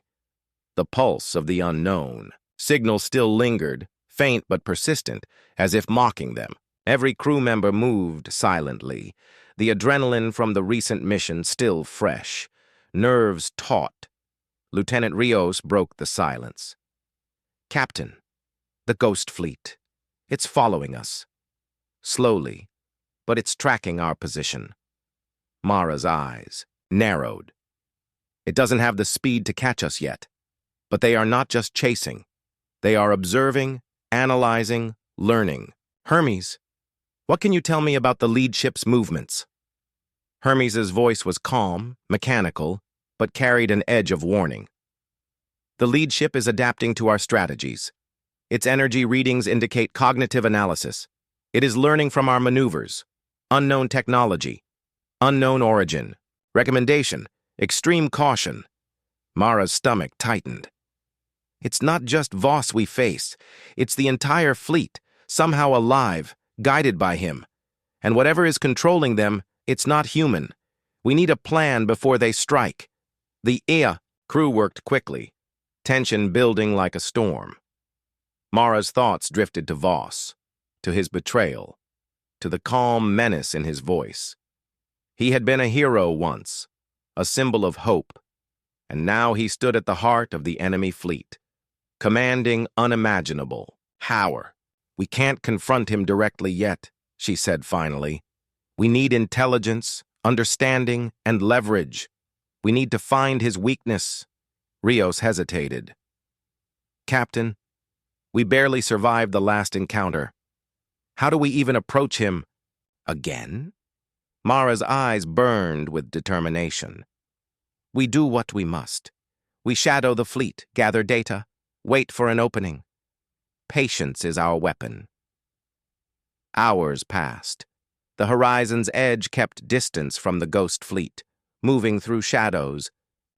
The pulse of the unknown. Signals still lingered, faint but persistent, as if mocking them. Every crew member moved silently, the adrenaline from the recent mission still fresh, nerves taut. Lieutenant Rios broke the silence. "Captain, the ghost fleet. It's following us. Slowly, but it's tracking our position." Mara's eyes narrowed. "It doesn't have the speed to catch us yet, but they are not just chasing. They are observing, analyzing, learning. Hermes, what can you tell me about the lead ship's movements?" Hermes's voice was calm, mechanical, but carried an edge of warning. "The lead ship is adapting to our strategies. Its energy readings indicate cognitive analysis. It is learning from our maneuvers. Unknown technology. Unknown origin. Recommendation. Extreme caution." Mara's stomach tightened. "It's not just Voss we face. It's the entire fleet, somehow alive, guided by him. And whatever is controlling them, it's not human. We need a plan before they strike." The crew worked quickly, tension building like a storm. Mara's thoughts drifted to Voss, to his betrayal, to the calm menace in his voice. He had been a hero once, a symbol of hope, and now he stood at the heart of the enemy fleet, commanding unimaginable power. "We can't confront him directly yet," she said finally. "We need intelligence, understanding, and leverage. We need to find his weakness." Rios hesitated. "Captain, we barely survived the last encounter. How do we even approach him again?" Mara's eyes burned with determination. "We do what we must. We shadow the fleet, gather data, wait for an opening. Patience is our weapon." Hours passed. The horizon's edge kept distance from the ghost fleet, moving through shadows,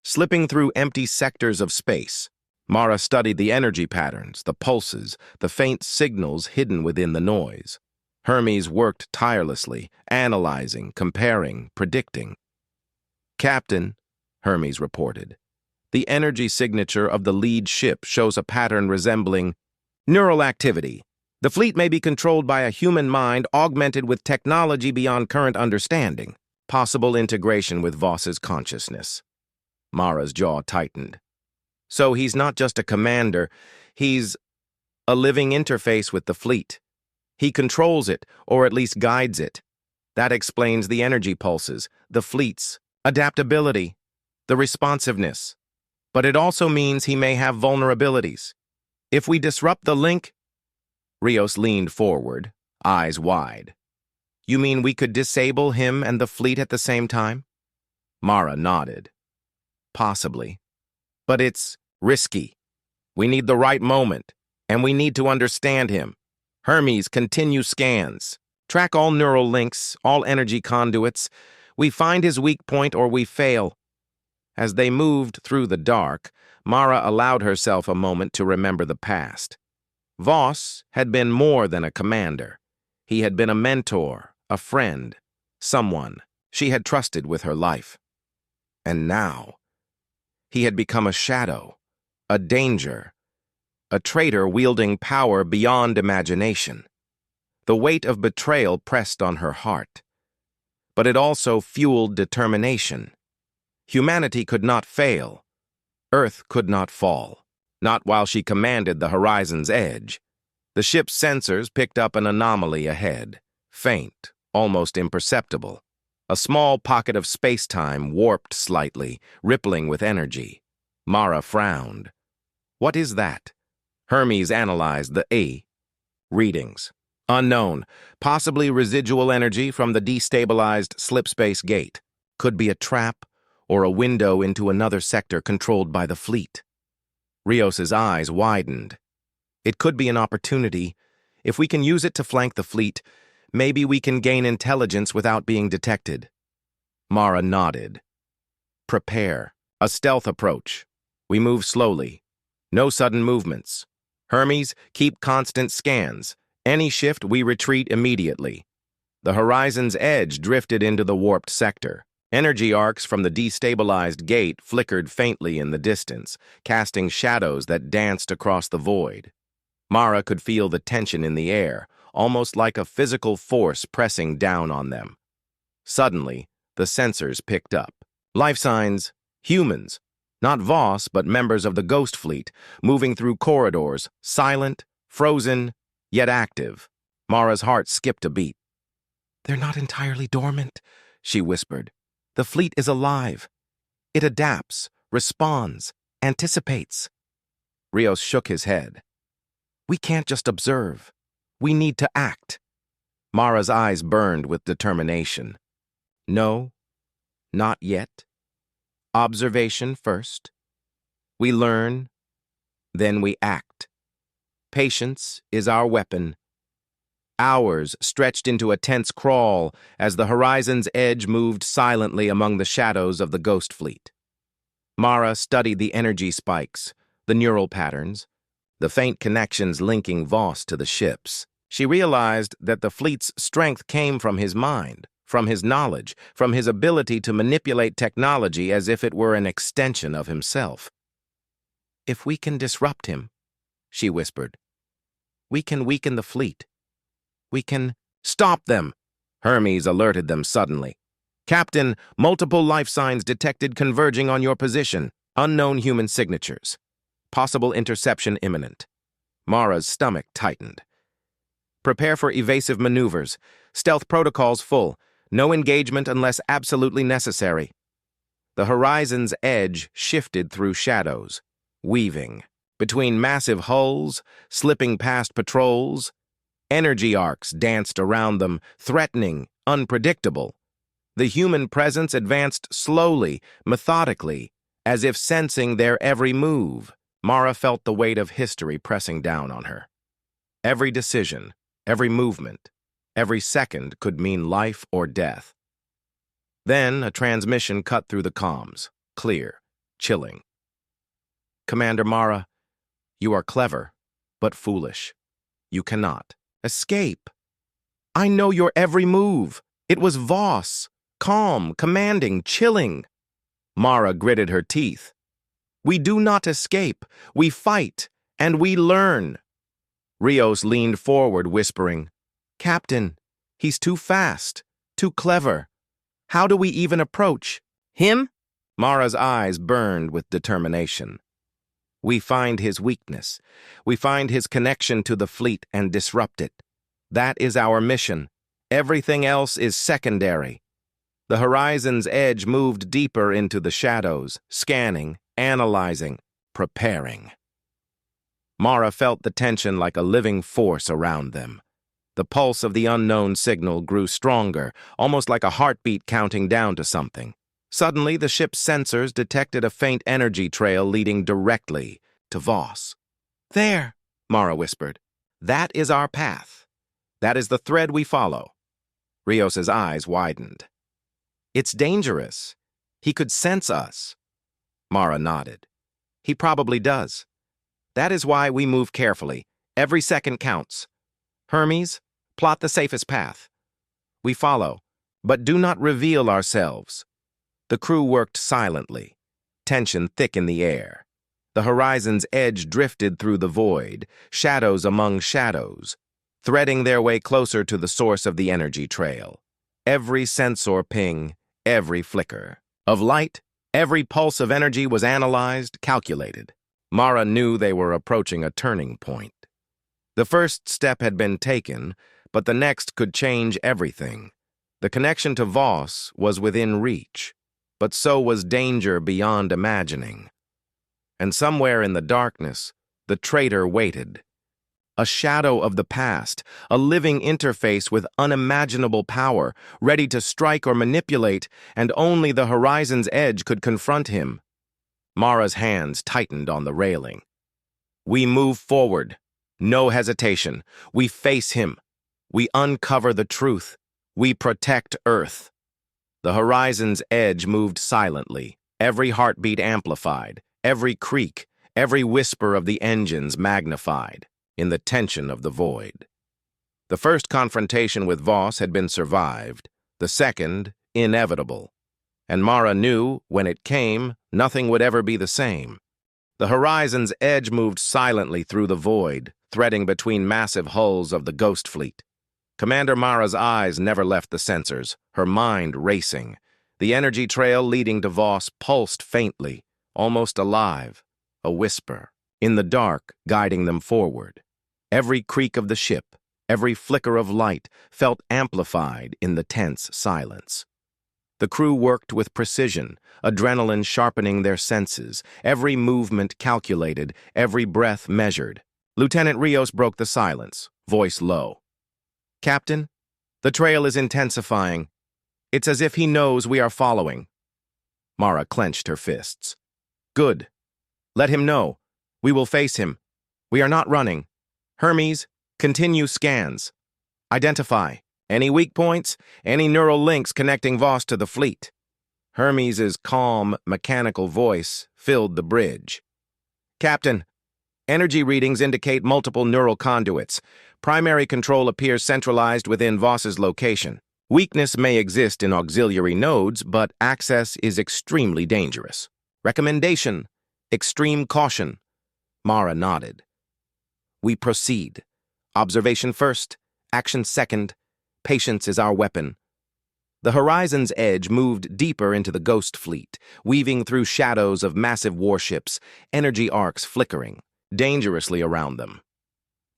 slipping through empty sectors of space. Mara studied the energy patterns, the pulses, the faint signals hidden within the noise. Hermes worked tirelessly, analyzing, comparing, predicting. "Captain," Hermes reported, "the energy signature of the lead ship shows a pattern resembling neural activity. The fleet may be controlled by a human mind augmented with technology beyond current understanding. Possible integration with Voss's consciousness." Mara's jaw tightened. "So he's not just a commander, he's a living interface with the fleet. He controls it, or at least guides it. That explains the energy pulses, the fleet's adaptability, the responsiveness. But it also means he may have vulnerabilities. If we disrupt the link..." Rios leaned forward, eyes wide. "You mean we could disable him and the fleet at the same time?" Mara nodded. "Possibly. But it's risky. We need the right moment, and we need to understand him. Hermes, continue scans. Track all neural links, all energy conduits. We find his weak point or we fail." As they moved through the dark, Mara allowed herself a moment to remember the past. Voss had been more than a commander. He had been a mentor, a friend, someone she had trusted with her life. And now, he had become a shadow, a danger, a traitor wielding power beyond imagination. The weight of betrayal pressed on her heart. But it also fueled determination. Humanity could not fail. Earth could not fall, not while she commanded the horizon's edge. The ship's sensors picked up an anomaly ahead, faint, almost imperceptible. A small pocket of space-time warped slightly, rippling with energy. Mara frowned. What is that? Hermes analyzed the readings. Unknown, possibly residual energy from the destabilized slipspace gate. Could be a trap or a window into another sector controlled by the fleet. Rios's eyes widened. It could be an opportunity. If we can use it to flank the fleet, maybe we can gain intelligence without being detected. Mara nodded. Prepare. A stealth approach. We move slowly. No sudden movements. Hermes, keep constant scans. Any shift, we retreat immediately. The horizon's edge drifted into the warped sector. Energy arcs from the destabilized gate flickered faintly in the distance, casting shadows that danced across the void. Mara could feel the tension in the air, almost like a physical force pressing down on them. Suddenly, the sensors picked up. Life signs, humans, not Voss, but members of the Ghost Fleet, moving through corridors, silent, frozen, yet active. Mara's heart skipped a beat. They're not entirely dormant, she whispered. The fleet is alive. It adapts, responds, anticipates. Rios shook his head. We can't just observe. We need to act. Mara's eyes burned with determination. No, not yet. Observation first. We learn, then we act. Patience is our weapon. Hours stretched into a tense crawl as the horizon's edge moved silently among the shadows of the Ghost Fleet. Mara studied the energy spikes, the neural patterns, the faint connections linking Voss to the ships. She realized that the fleet's strength came from his mind, from his knowledge, from his ability to manipulate technology as if it were an extension of himself. If we can disrupt him, she whispered, we can weaken the fleet. We can stop them. Hermes alerted them suddenly. Captain, multiple life signs detected converging on your position. Unknown human signatures. Possible interception imminent. Mara's stomach tightened. Prepare for evasive maneuvers. Stealth protocols full. No engagement unless absolutely necessary. The horizon's edge shifted through shadows, weaving. Between massive hulls, slipping past patrols, energy arcs danced around them, threatening, unpredictable. The human presence advanced slowly, methodically, as if sensing their every move. Mara felt the weight of history pressing down on her. Every decision, every movement, every second could mean life or death. Then a transmission cut through the comms, clear, chilling. Commander Mara, you are clever, but foolish. You cannot escape. I know your every move. It was Voss, calm, commanding, chilling. Mara gritted her teeth. We do not escape. We fight, and we learn. Rios leaned forward, whispering, Captain, he's too fast, too clever. How do we even approach him? Mara's eyes burned with determination. We find his weakness. We find his connection to the fleet and disrupt it. That is our mission. Everything else is secondary. The horizon's edge moved deeper into the shadows, scanning, analyzing, preparing. Mara felt the tension like a living force around them. The pulse of the unknown signal grew stronger, almost like a heartbeat counting down to something. Suddenly, the ship's sensors detected a faint energy trail leading directly to Voss. There, Mara whispered. That is our path. That is the thread we follow. Rios's eyes widened. It's dangerous. He could sense us. Mara nodded. He probably does. That is why we move carefully. Every second counts. Hermes, plot the safest path. We follow, but do not reveal ourselves. The crew worked silently, tension thick in the air. The horizon's edge drifted through the void, shadows among shadows, threading their way closer to the source of the energy trail. Every sensor ping, every flicker of light, every pulse of energy was analyzed, calculated. Mara knew they were approaching a turning point. The first step had been taken, but the next could change everything. The connection to Voss was within reach, but so was danger beyond imagining. And somewhere in the darkness, the traitor waited. A shadow of the past, a living interface with unimaginable power, ready to strike or manipulate, and only the horizon's edge could confront him. Mara's hands tightened on the railing. We move forward. No hesitation. We face him. We uncover the truth. We protect Earth. The horizon's edge moved silently, every heartbeat amplified, every creak, every whisper of the engines magnified, in the tension of the void. The first confrontation with Voss had been survived, the second, inevitable. And Mara knew, when it came, nothing would ever be the same. The horizon's edge moved silently through the void, threading between massive hulls of the Ghost Fleet. Commander Mara's eyes never left the sensors, her mind racing. The energy trail leading to Voss pulsed faintly, almost alive, a whisper, in the dark, guiding them forward. Every creak of the ship, every flicker of light felt amplified in the tense silence. The crew worked with precision, adrenaline sharpening their senses, every movement calculated, every breath measured. Lieutenant Rios broke the silence, voice low. Captain, the trail is intensifying. It's as if he knows we are following. Mara clenched her fists. Good. Let him know. We will face him. We are not running. Hermes, continue scans. Identify. Any weak points? Any neural links connecting Voss to the fleet? Hermes's calm, mechanical voice filled the bridge. Captain, energy readings indicate multiple neural conduits. Primary control appears centralized within Voss's location. Weakness may exist in auxiliary nodes, but access is extremely dangerous. Recommendation: extreme caution. Mara nodded. We proceed. Observation first, action second. Patience is our weapon. The horizon's edge moved deeper into the Ghost Fleet, weaving through shadows of massive warships, energy arcs flickering, dangerously around them.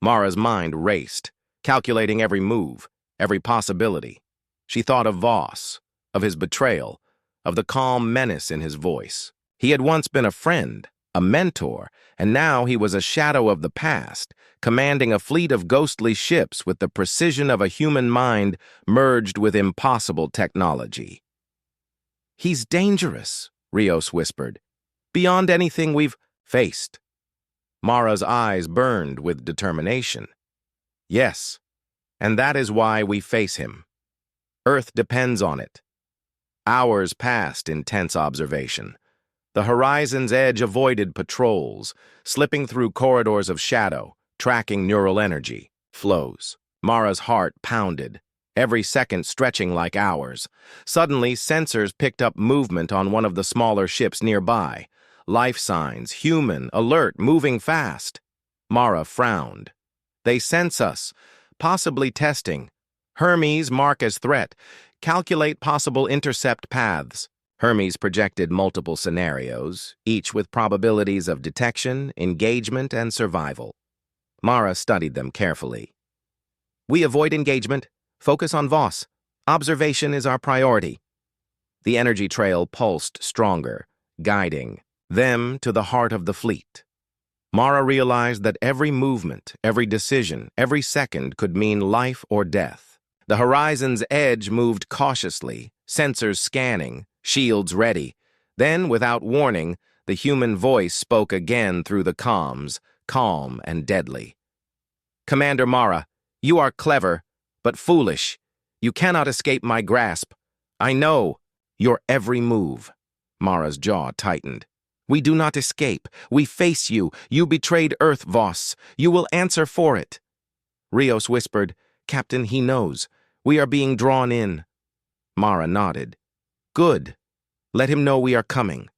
Mara's mind raced, calculating every move, every possibility. She thought of Voss, of his betrayal, of the calm menace in his voice. He had once been a friend, a mentor, and now he was a shadow of the past, commanding a fleet of ghostly ships with the precision of a human mind merged with impossible technology. He's dangerous, Rios whispered, beyond anything we've faced. Mara's eyes burned with determination. Yes, and that is why we face him. Earth depends on it. Hours passed in tense observation. The horizon's edge avoided patrols, slipping through corridors of shadow, tracking neural energy flows. Mara's heart pounded, every second stretching like hours. Suddenly, sensors picked up movement on one of the smaller ships nearby. Life signs, human, alert, moving fast. Mara frowned. They sense us, possibly testing. Hermes mark as threat. Calculate possible intercept paths. Hermes projected multiple scenarios, each with probabilities of detection, engagement, and survival. Mara studied them carefully. We avoid engagement. Focus on Voss. Observation is our priority. The energy trail pulsed stronger, guiding them to the heart of the fleet. Mara realized that every movement, every decision, every second could mean life or death. The horizon's edge moved cautiously, sensors scanning, shields ready. Then, without warning, the human voice spoke again through the comms, calm and deadly. Commander Mara, you are clever, but foolish. You cannot escape my grasp. I know your every move. Mara's jaw tightened. We do not escape. We face you. You betrayed Earth, Voss. You will answer for it. Rios whispered, Captain, he knows. We are being drawn in. Mara nodded. Good. Let him know we are coming.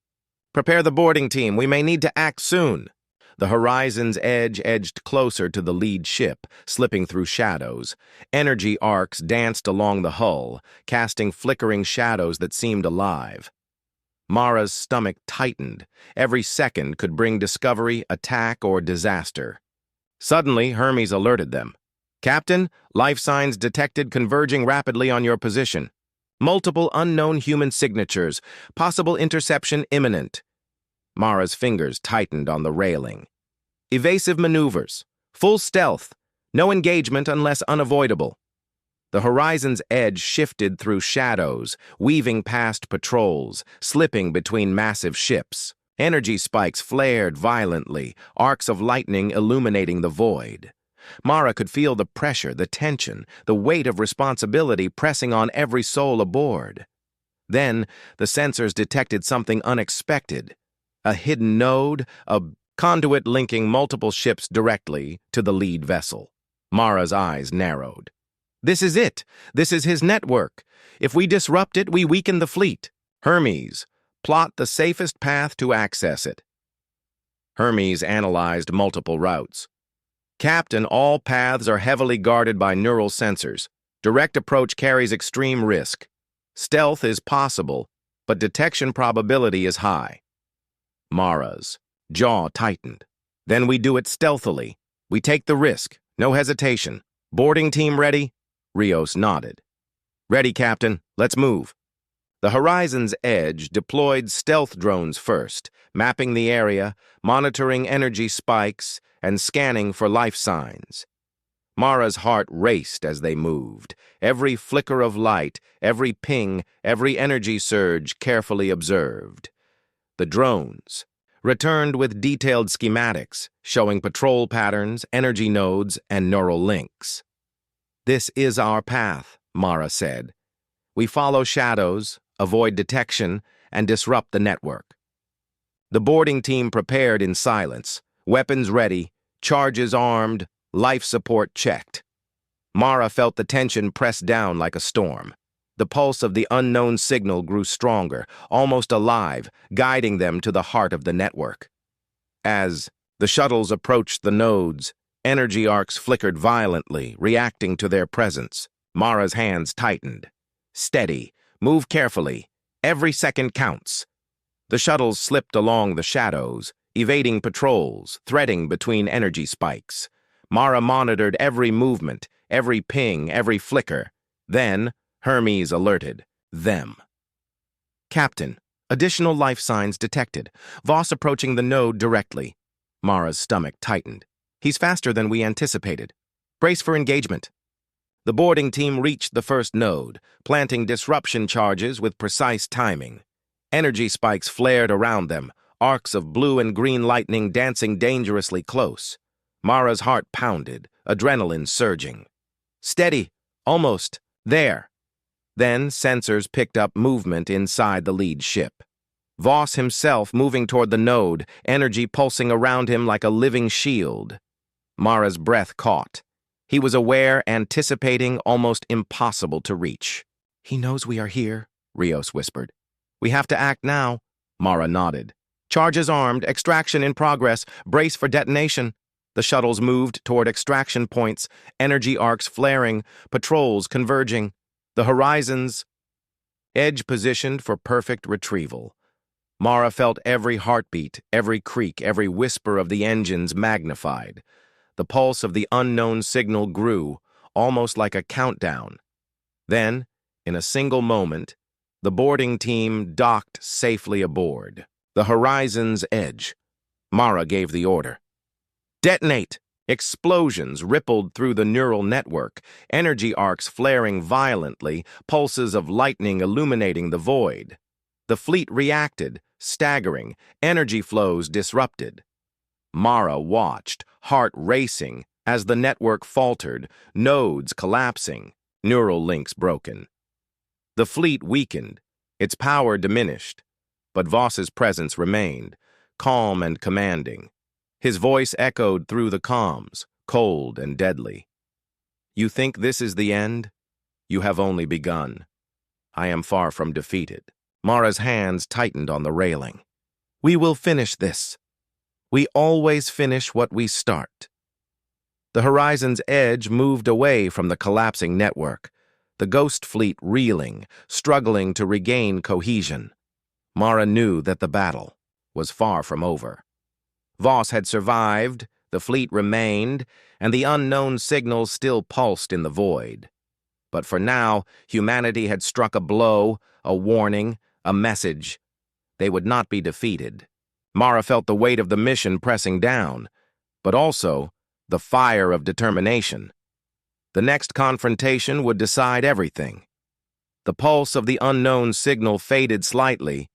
Prepare the boarding team. We may need to act soon. The horizon's edge edged closer to the lead ship, slipping through shadows. Energy arcs danced along the hull, casting flickering shadows that seemed alive. Mara's stomach tightened. Every second could bring discovery, attack, or disaster. Suddenly, Hermes alerted them. Captain, life signs detected converging rapidly on your position. Multiple unknown human signatures. Possible interception imminent. Mara's fingers tightened on the railing. Evasive maneuvers. Full stealth. No engagement unless unavoidable. The horizon's edge shifted through shadows, weaving past patrols, slipping between massive ships. Energy spikes flared violently, arcs of lightning illuminating the void. Mara could feel the pressure, the tension, the weight of responsibility pressing on every soul aboard. Then, the sensors detected something unexpected. A hidden node, a conduit linking multiple ships directly to the lead vessel. Mara's eyes narrowed. This is it. This is his network. If we disrupt it, we weaken the fleet. Hermes, plot the safest path to access it. Hermes analyzed multiple routes. Captain, all paths are heavily guarded by neural sensors. Direct approach carries extreme risk. Stealth is possible, but detection probability is high. Mara's jaw tightened. Then we do it stealthily. We take the risk, no hesitation. Boarding team ready? Rios nodded. Ready, Captain. Let's move. The horizon's edge deployed stealth drones first, mapping the area, monitoring energy spikes, and scanning for life signs. Mara's heart raced as they moved. Every flicker of light, every ping, every energy surge carefully observed. The drones returned with detailed schematics, showing patrol patterns, energy nodes, and neural links. This is our path, Mara said. We follow shadows, avoid detection, and disrupt the network. The boarding team prepared in silence, weapons ready, charges armed, life support checked. Mara felt the tension press down like a storm. The pulse of the unknown signal grew stronger, almost alive, guiding them to the heart of the network. As the shuttles approached the nodes, energy arcs flickered violently, reacting to their presence. Mara's hands tightened. Steady, move carefully. Every second counts. The shuttles slipped along the shadows, evading patrols, threading between energy spikes. Mara monitored every movement, every ping, every flicker. Then, Hermes alerted them. Captain, additional life signs detected. Voss approaching the node directly. Mara's stomach tightened. He's faster than we anticipated. Brace for engagement. The boarding team reached the first node, planting disruption charges with precise timing. Energy spikes flared around them, arcs of blue and green lightning dancing dangerously close. Mara's heart pounded, adrenaline surging. Steady, almost, there. Then sensors picked up movement inside the lead ship. Voss himself moving toward the node, energy pulsing around him like a living shield. Mara's breath caught. He was aware, anticipating, almost impossible to reach. He knows we are here, Rios whispered. We have to act now. Mara nodded. Charges armed, extraction in progress, brace for detonation. The shuttles moved toward extraction points, energy arcs flaring, patrols converging. The horizon's edge positioned for perfect retrieval. Mara felt every heartbeat, every creak, every whisper of the engines magnified. The pulse of the unknown signal grew, almost like a countdown. Then, in a single moment, the boarding team docked safely aboard. The horizon's edge. Mara gave the order. Detonate! Explosions rippled through the neural network, energy arcs flaring violently, pulses of lightning illuminating the void. The fleet reacted, staggering, energy flows disrupted. Mara watched, heart racing, as the network faltered, nodes collapsing, neural links broken. The fleet weakened, its power diminished, but Voss's presence remained, calm and commanding. His voice echoed through the comms, cold and deadly. You think this is the end? You have only begun. I am far from defeated. Mara's hands tightened on the railing. We will finish this. We always finish what we start. The horizon's edge moved away from the collapsing network, the ghost fleet reeling, struggling to regain cohesion. Mara knew that the battle was far from over. Voss had survived, The fleet remained, and the unknown signal still pulsed in the void. But for now, humanity had struck a blow, a warning, a message. They would not be defeated. Mara felt the weight of the mission pressing down, but also the fire of determination. The next confrontation would decide everything. The pulse of the unknown signal faded slightly,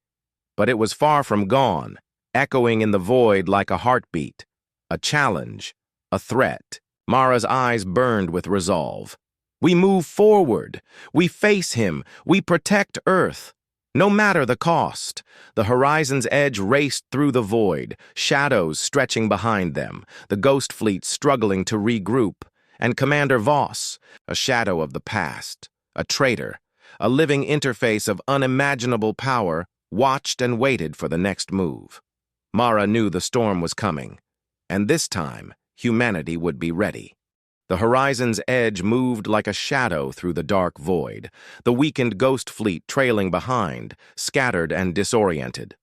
but it was far from gone, echoing in the void like a heartbeat, a challenge, a threat. Mara's eyes burned with resolve. We move forward. We face him. We protect Earth. No matter the cost. The horizon's edge raced through the void, shadows stretching behind them, the ghost fleet struggling to regroup, and Commander Voss, a shadow of the past, a traitor, a living interface of unimaginable power, watched and waited for the next move. Mara knew the storm was coming, and this time humanity would be ready. The horizon's edge moved like a shadow through the dark void, the weakened ghost fleet trailing behind, scattered and disoriented.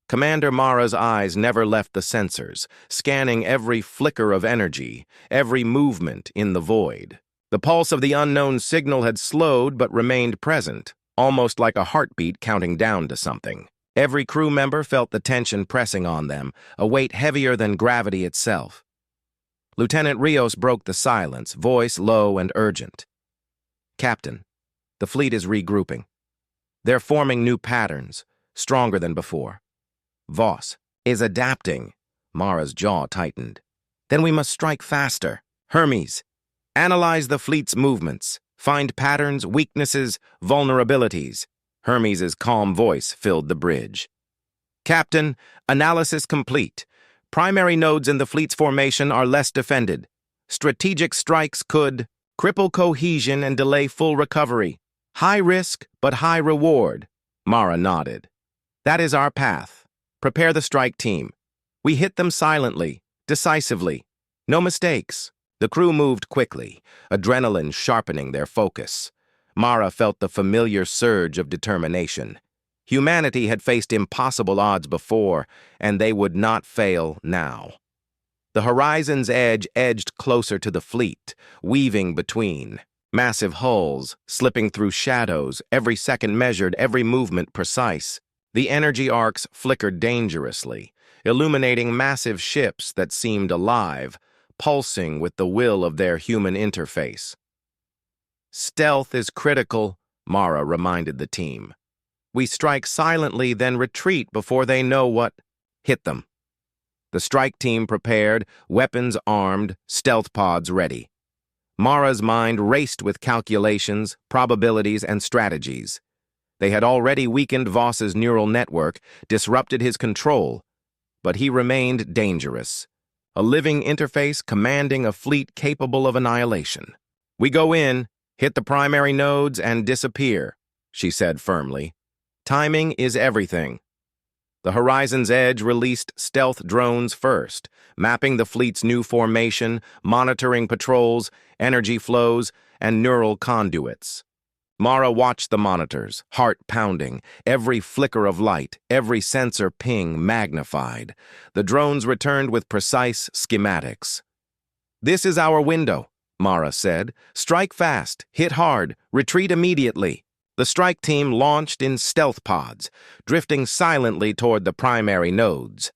Commander Mara's eyes never left the sensors, scanning every flicker of energy, every movement in the void. The pulse of the unknown signal had slowed but remained present, almost like a heartbeat counting down to something. Every crew member felt the tension pressing on them, a weight heavier than gravity itself. Lieutenant Rios broke the silence, voice low and urgent. "Captain, the fleet is regrouping. They're forming new patterns, stronger than before. Voss is adapting." Mara's jaw tightened. "Then we must strike faster. Hermes, analyze the fleet's movements. Find patterns, weaknesses, vulnerabilities." Hermes' calm voice filled the bridge. "Captain, analysis complete. Primary nodes in the fleet's formation are less defended. Strategic strikes could cripple cohesion and delay full recovery. High risk, but high reward." Mara nodded. "That is our path. Prepare the strike team. We hit them silently, decisively. No mistakes." The crew moved quickly, adrenaline sharpening their focus. Mara felt the familiar surge of determination. Humanity had faced impossible odds before, and they would not fail now. The horizon's edge edged closer to the fleet, weaving between. Massive hulls, slipping through shadows, every second measured, every movement precise. The energy arcs flickered dangerously, illuminating massive ships that seemed alive, pulsing with the will of their human interface. "Stealth is critical," Mara reminded the team. "We strike silently, then retreat before they know what hit them." The strike team prepared, weapons armed, stealth pods ready. Mara's mind raced with calculations, probabilities, and strategies. They had already weakened Voss's neural network, disrupted his control, but he remained dangerous, a living interface commanding a fleet capable of annihilation. "We go in, hit the primary nodes, and disappear," she said firmly. "Timing is everything." The horizon's edge released stealth drones first, mapping the fleet's new formation, monitoring patrols, energy flows, and neural conduits. Mara watched the monitors, heart pounding, every flicker of light, every sensor ping magnified. The drones returned with precise schematics. "This is our window," Mara said. "Strike fast, hit hard, retreat immediately." The strike team launched in stealth pods, drifting silently toward the primary nodes.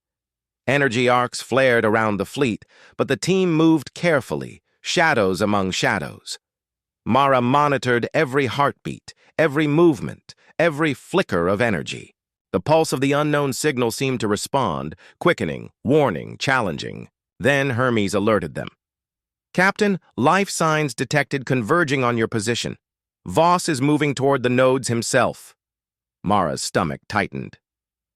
Energy arcs flared around the fleet, but the team moved carefully, shadows among shadows. Mara monitored every heartbeat, every movement, every flicker of energy. The pulse of the unknown signal seemed to respond, quickening, warning, challenging. Then Hermes alerted them. "Captain, life signs detected converging on your position. Voss is moving toward the nodes himself." Mara's stomach tightened.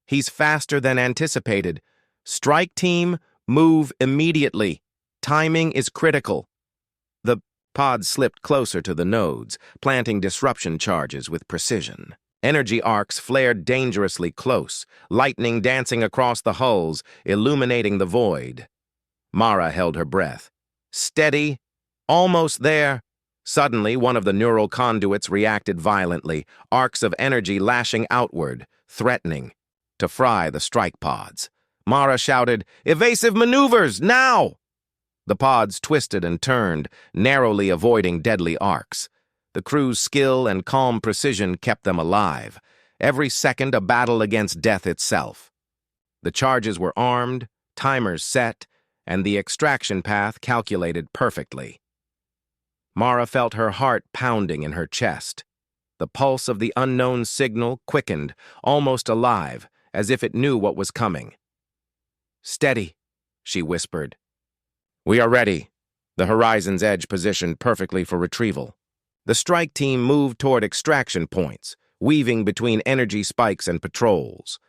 "He's faster than anticipated. Strike team, move immediately. Timing is critical." The pod slipped closer to the nodes, planting disruption charges with precision. Energy arcs flared dangerously close, lightning dancing across the hulls, illuminating the void. Mara held her breath. "Steady. Almost there." Suddenly, one of the neural conduits reacted violently, arcs of energy lashing outward, threatening to fry the strike pods. Mara shouted, "Evasive maneuvers, now!" The pods twisted and turned, narrowly avoiding deadly arcs. The crew's skill and calm precision kept them alive, every second a battle against death itself. The charges were armed, timers set, and the extraction path calculated perfectly. Mara felt her heart pounding in her chest. The pulse of the unknown signal quickened, almost alive, as if it knew what was coming. "Steady," she whispered. "We are ready." The horizon's edge positioned perfectly for retrieval. The strike team moved toward extraction points, weaving between energy spikes and patrols.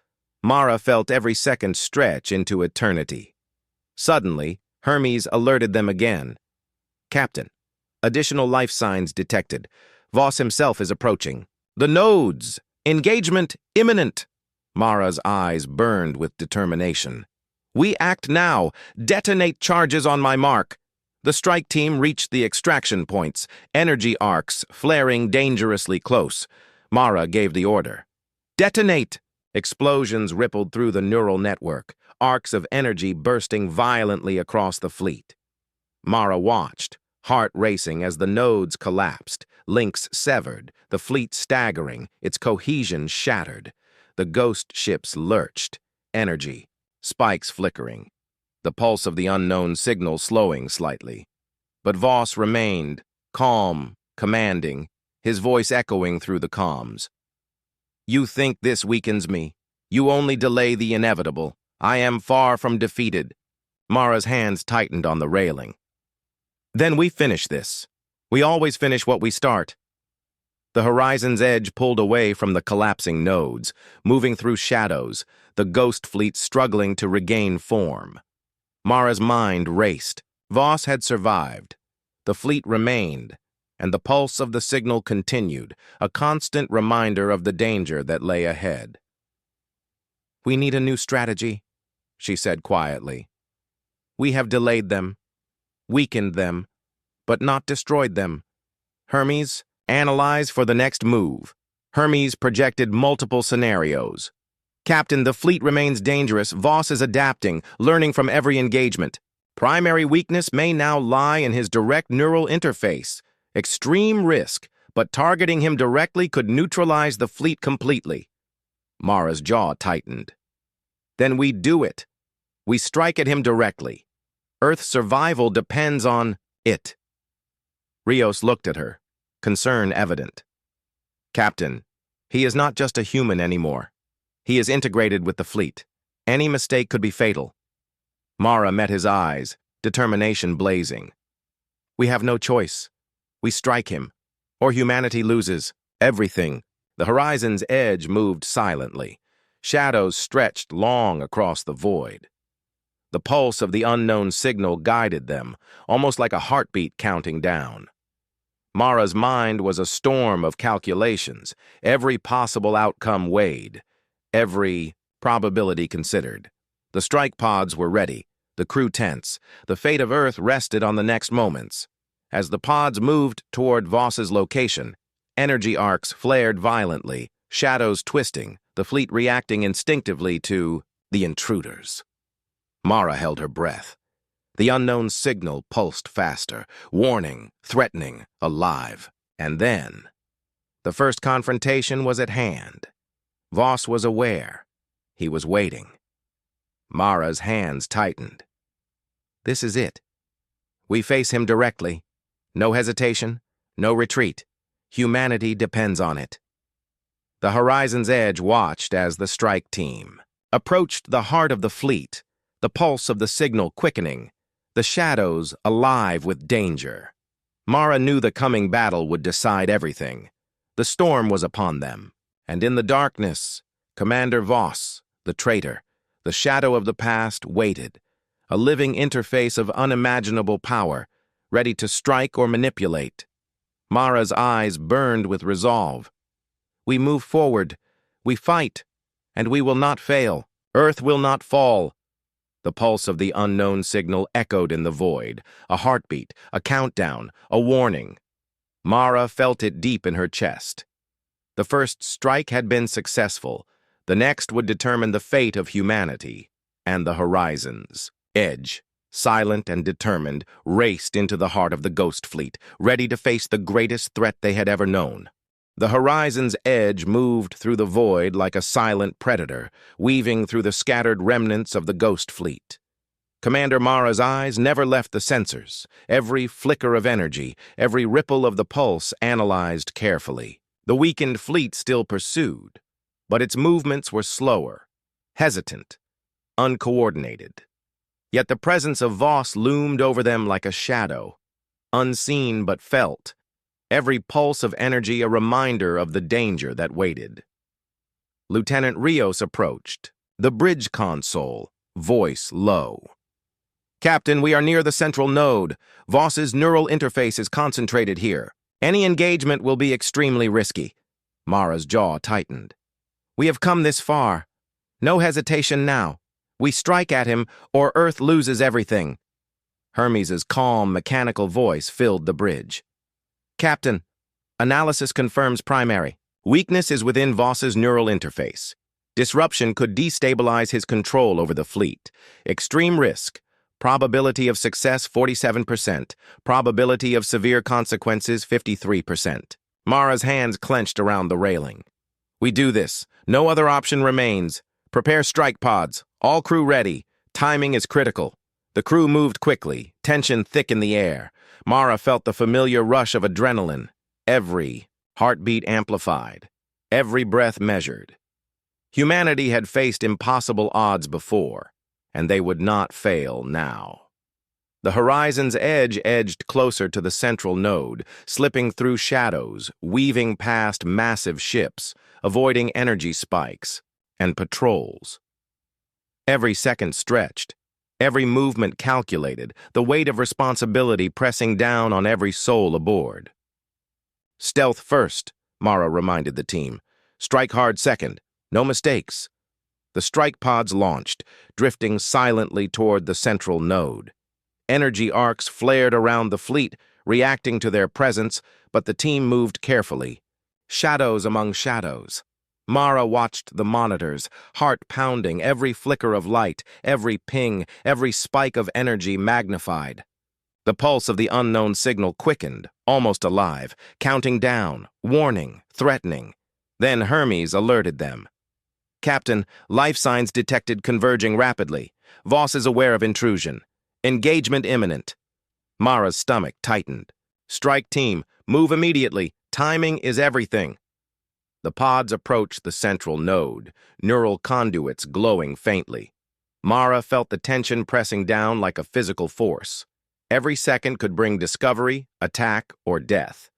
Mara felt every second stretch into eternity. Suddenly, Hermes alerted them again. "Captain, additional life signs detected. Voss himself is approaching. The nodes! Engagement imminent!" Mara's eyes burned with determination. "We act now. Detonate charges on my mark." The strike team reached the extraction points, energy arcs flaring dangerously close. Mara gave the order. "Detonate!" Explosions rippled through the neural network, arcs of energy bursting violently across the fleet. Mara watched, heart racing as the nodes collapsed, links severed, the fleet staggering, its cohesion shattered. The ghost ships lurched, energy, spikes flickering, the pulse of the unknown signal slowing slightly. But Voss remained, calm, commanding, his voice echoing through the comms. "You think this weakens me. You only delay the inevitable. I am far from defeated." Mara's hands tightened on the railing. "Then we finish this. We always finish what we start." The horizon's edge pulled away from the collapsing nodes, moving through shadows, the ghost fleet struggling to regain form. Mara's mind raced. Voss had survived. The fleet remained, and the pulse of the signal continued, a constant reminder of the danger that lay ahead. "We need a new strategy," she said quietly. "We have delayed them, weakened them, but not destroyed them. Hermes, analyze for the next move." Hermes projected multiple scenarios. "Captain, the fleet remains dangerous. Voss is adapting, learning from every engagement. Primary weakness may now lie in his direct neural interface. Extreme risk, but targeting him directly could neutralize the fleet completely." Mara's jaw tightened. "Then we do it. We strike at him directly. Earth's survival depends on it." Rios looked at her, concern evident. "Captain, he is not just a human anymore. He is integrated with the fleet. Any mistake could be fatal." Mara met his eyes, determination blazing. "We have no choice. We strike him, or humanity loses everything." The horizon's edge moved silently. Shadows stretched long across the void. The pulse of the unknown signal guided them, almost like a heartbeat counting down. Mara's mind was a storm of calculations, every possible outcome weighed, every probability considered. The strike pods were ready, the crew tense. The fate of Earth rested on the next moments. As the pods moved toward Voss's location, energy arcs flared violently, shadows twisting, the fleet reacting instinctively to the intruders. Mara held her breath. The unknown signal pulsed faster, warning, threatening, alive. And then, the first confrontation was at hand. Voss was aware. He was waiting. Mara's hands tightened. "This is it. We face him directly. No hesitation, no retreat. Humanity depends on it." The horizon's edge watched as the strike team approached the heart of the fleet, the pulse of the signal quickening, the shadows alive with danger. Mara knew the coming battle would decide everything. The storm was upon them, and in the darkness, Commander Voss, the traitor, the shadow of the past, waited, a living interface of unimaginable power, ready to strike or manipulate. Mara's eyes burned with resolve. "We move forward, we fight, and we will not fail. Earth will not fall." The pulse of the unknown signal echoed in the void, a heartbeat, a countdown, a warning. Mara felt it deep in her chest. The first strike had been successful. The next would determine the fate of humanity and the horizon's edge. silent and determined, raced into the heart of the Ghost Fleet, ready to face the greatest threat they had ever known. The horizon's edge moved through the void like a silent predator, weaving through the scattered remnants of the Ghost Fleet. Commander Mara's eyes never left the sensors, every flicker of energy, every ripple of the pulse analyzed carefully. The weakened fleet still pursued, but its movements were slower, hesitant, uncoordinated. Yet the presence of Voss loomed over them like a shadow, unseen but felt, every pulse of energy a reminder of the danger that waited. Lieutenant Rios approached, the bridge console, voice low. "Captain, we are near the central node. Voss's neural interface is concentrated here. Any engagement will be extremely risky." Mara's jaw tightened. "We have come this far. No hesitation now. We strike at him, or Earth loses everything." Hermes's calm, mechanical voice filled the bridge. "Captain, analysis confirms primary. Weakness is within Voss's neural interface. Disruption could destabilize his control over the fleet. Extreme risk. Probability of success 47%. Probability of severe consequences 53%. Mara's hands clenched around the railing. "We do this. No other option remains. Prepare strike pods. All crew ready. Timing is critical." The crew moved quickly, tension thick in the air. Mara felt the familiar rush of adrenaline. Every heartbeat amplified. Every breath measured. Humanity had faced impossible odds before, and they would not fail now. The horizon's edge edged closer to the central node, slipping through shadows, weaving past massive ships, avoiding energy spikes, and patrols. Every second stretched, every movement calculated, the weight of responsibility pressing down on every soul aboard. "Stealth first," Mara reminded the team. "Strike hard second. No mistakes." The strike pods launched, drifting silently toward the central node. Energy arcs flared around the fleet, reacting to their presence, but the team moved carefully. Shadows among shadows. Mara watched the monitors, heart pounding, every flicker of light, every ping, every spike of energy magnified. The pulse of the unknown signal quickened, almost alive, counting down, warning, threatening. Then Hermes alerted them. "Captain, life signs detected converging rapidly. Voss is aware of intrusion. Engagement imminent." Mara's stomach tightened. "Strike team, move immediately. Timing is everything." The pods approached the central node, neural conduits glowing faintly. Mara felt the tension pressing down like a physical force. Every second could bring discovery, attack, or death.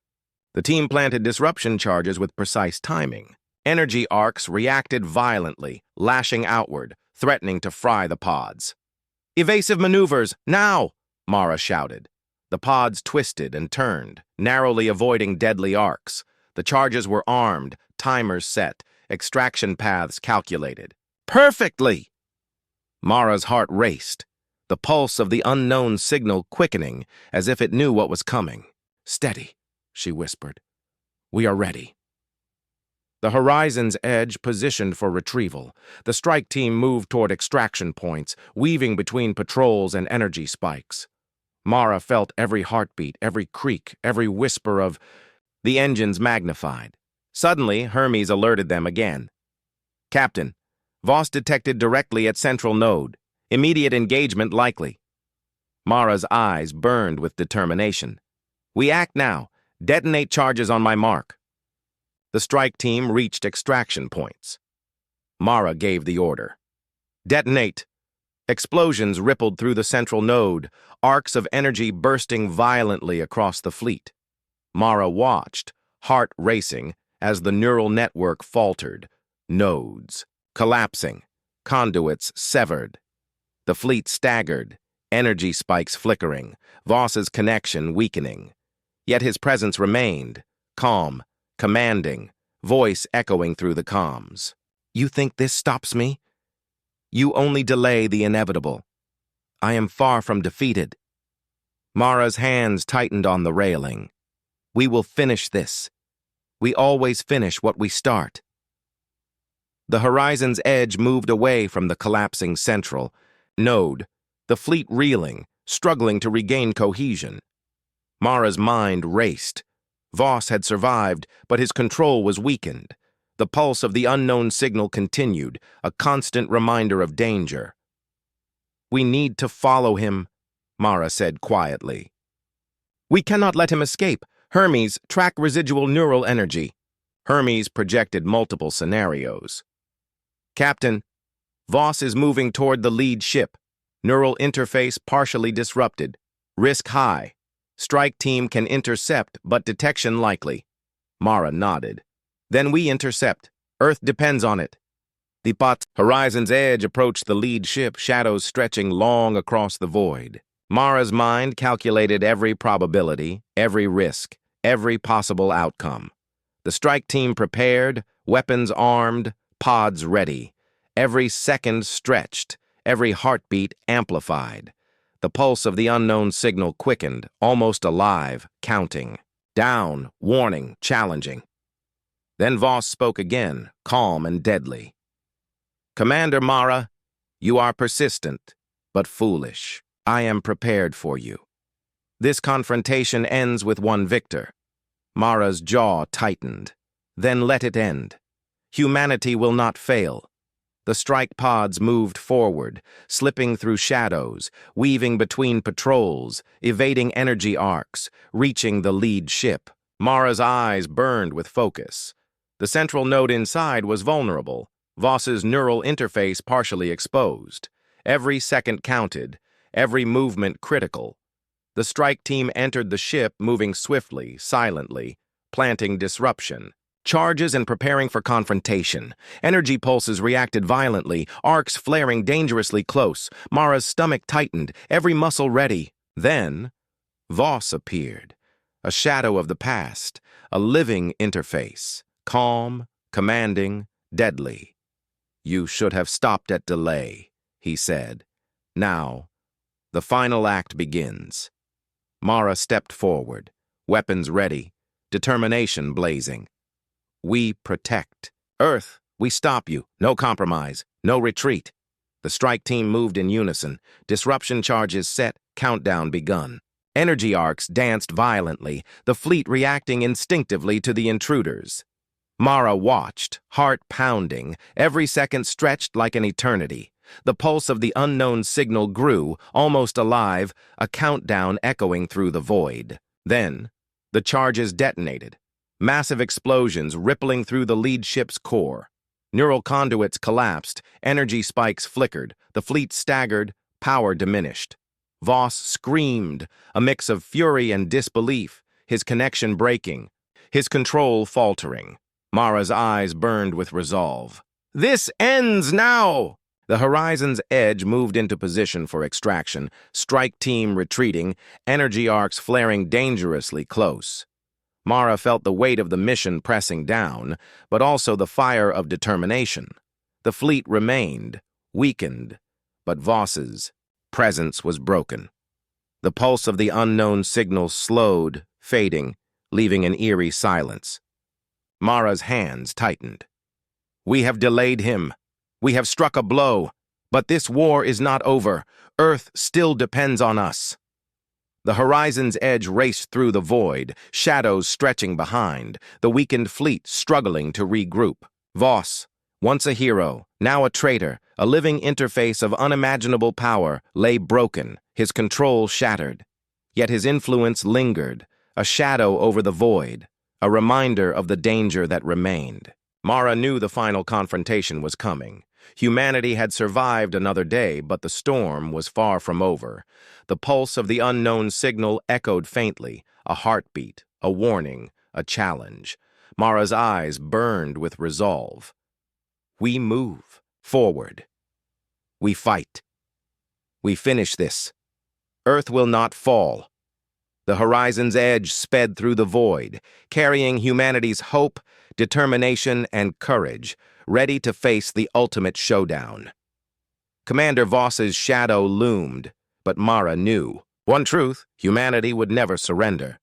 The team planted disruption charges with precise timing. Energy arcs reacted violently, lashing outward, threatening to fry the pods. "Evasive maneuvers, now!" Mara shouted. The pods twisted and turned, narrowly avoiding deadly arcs. The charges were armed, timers set, extraction paths calculated. "Perfectly!" Mara's heart raced, the pulse of the unknown signal quickening as if it knew what was coming. "Steady," she whispered. "We are ready." The horizon's edge positioned for retrieval. The strike team moved toward extraction points, weaving between patrols and energy spikes. Mara felt every heartbeat, every creak, every whisper of... The engines magnified. Suddenly, Hermes alerted them again. "Captain, Voss detected directly at central node. Immediate engagement likely." Mara's eyes burned with determination. "We act now. Detonate charges on my mark." The strike team reached extraction points. Mara gave the order. "Detonate." Explosions rippled through the central node, arcs of energy bursting violently across the fleet. Mara watched, heart racing, as the neural network faltered. Nodes collapsing, conduits severed. The fleet staggered, energy spikes flickering, Voss's connection weakening. Yet his presence remained, calm, commanding, voice echoing through the comms. "You think this stops me? You only delay the inevitable. I am far from defeated." Mara's hands tightened on the railing. "We will finish this. We always finish what we start." The horizon's edge moved away from the collapsing central node, the fleet reeling, struggling to regain cohesion. Mara's mind raced. Voss had survived, but his control was weakened. The pulse of the unknown signal continued, a constant reminder of danger. "We need to follow him," Mara said quietly. "We cannot let him escape. Hermes, track residual neural energy." Hermes projected multiple scenarios. "Captain, Voss is moving toward the lead ship. Neural interface partially disrupted. Risk high. Strike team can intercept, but detection likely." Mara nodded. "Then we intercept. Earth depends on it." The Horizon's edge approached the lead ship, shadows stretching long across the void. Mara's mind calculated every probability, every risk, every possible outcome. The strike team prepared, weapons armed, pods ready. Every second stretched, every heartbeat amplified. The pulse of the unknown signal quickened, almost alive, counting. Down, warning, challenging. Then Voss spoke again, calm and deadly. "Commander Mara, you are persistent, but foolish. I am prepared for you. This confrontation ends with one victor." Mara's jaw tightened. "Then let it end. Humanity will not fail." The strike pods moved forward, slipping through shadows, weaving between patrols, evading energy arcs, reaching the lead ship. Mara's eyes burned with focus. The central node inside was vulnerable, Voss's neural interface partially exposed. Every second counted, every movement critical. The strike team entered the ship, moving swiftly, silently, planting disruption. Charges and preparing for confrontation. Energy pulses reacted violently, arcs flaring dangerously close. Mara's stomach tightened, every muscle ready. Then, Voss appeared. A shadow of the past, a living interface. Calm, commanding, deadly. "You should have stopped at delay," he said. "Now, the final act begins." Mara stepped forward, weapons ready, determination blazing. "We protect. Earth, we stop you. No compromise. No retreat." The strike team moved in unison. Disruption charges set, countdown begun. Energy arcs danced violently, the fleet reacting instinctively to the intruders. Mara watched, heart pounding, every second stretched like an eternity. The pulse of the unknown signal grew, almost alive, a countdown echoing through the void. Then, the charges detonated. Massive explosions rippling through the lead ship's core. Neural conduits collapsed, energy spikes flickered, the fleet staggered, power diminished. Voss screamed, a mix of fury and disbelief, his connection breaking, his control faltering. Mara's eyes burned with resolve. "This ends now!" The Horizon's edge moved into position for extraction, strike team retreating, energy arcs flaring dangerously close. Mara felt the weight of the mission pressing down, but also the fire of determination. The fleet remained, weakened, but Voss's presence was broken. The pulse of the unknown signal slowed, fading, leaving an eerie silence. Mara's hands tightened. "We have delayed him. We have struck a blow. But this war is not over. Earth still depends on us." The Horizon's edge raced through the void, shadows stretching behind, the weakened fleet struggling to regroup. Voss, once a hero, now a traitor, a living interface of unimaginable power, lay broken, his control shattered. Yet his influence lingered, a shadow over the void, a reminder of the danger that remained. Mara knew the final confrontation was coming. Humanity had survived another day, but the storm was far from over. The pulse of the unknown signal echoed faintly, a heartbeat, a warning, a challenge. Mara's eyes burned with resolve. We move forward. We fight. We finish this. Earth will not fall. The Horizon's edge sped through the void, carrying humanity's hope, determination, and courage, ready to face the ultimate showdown. Commander Voss's shadow loomed, but Mara knew. One truth, humanity would never surrender.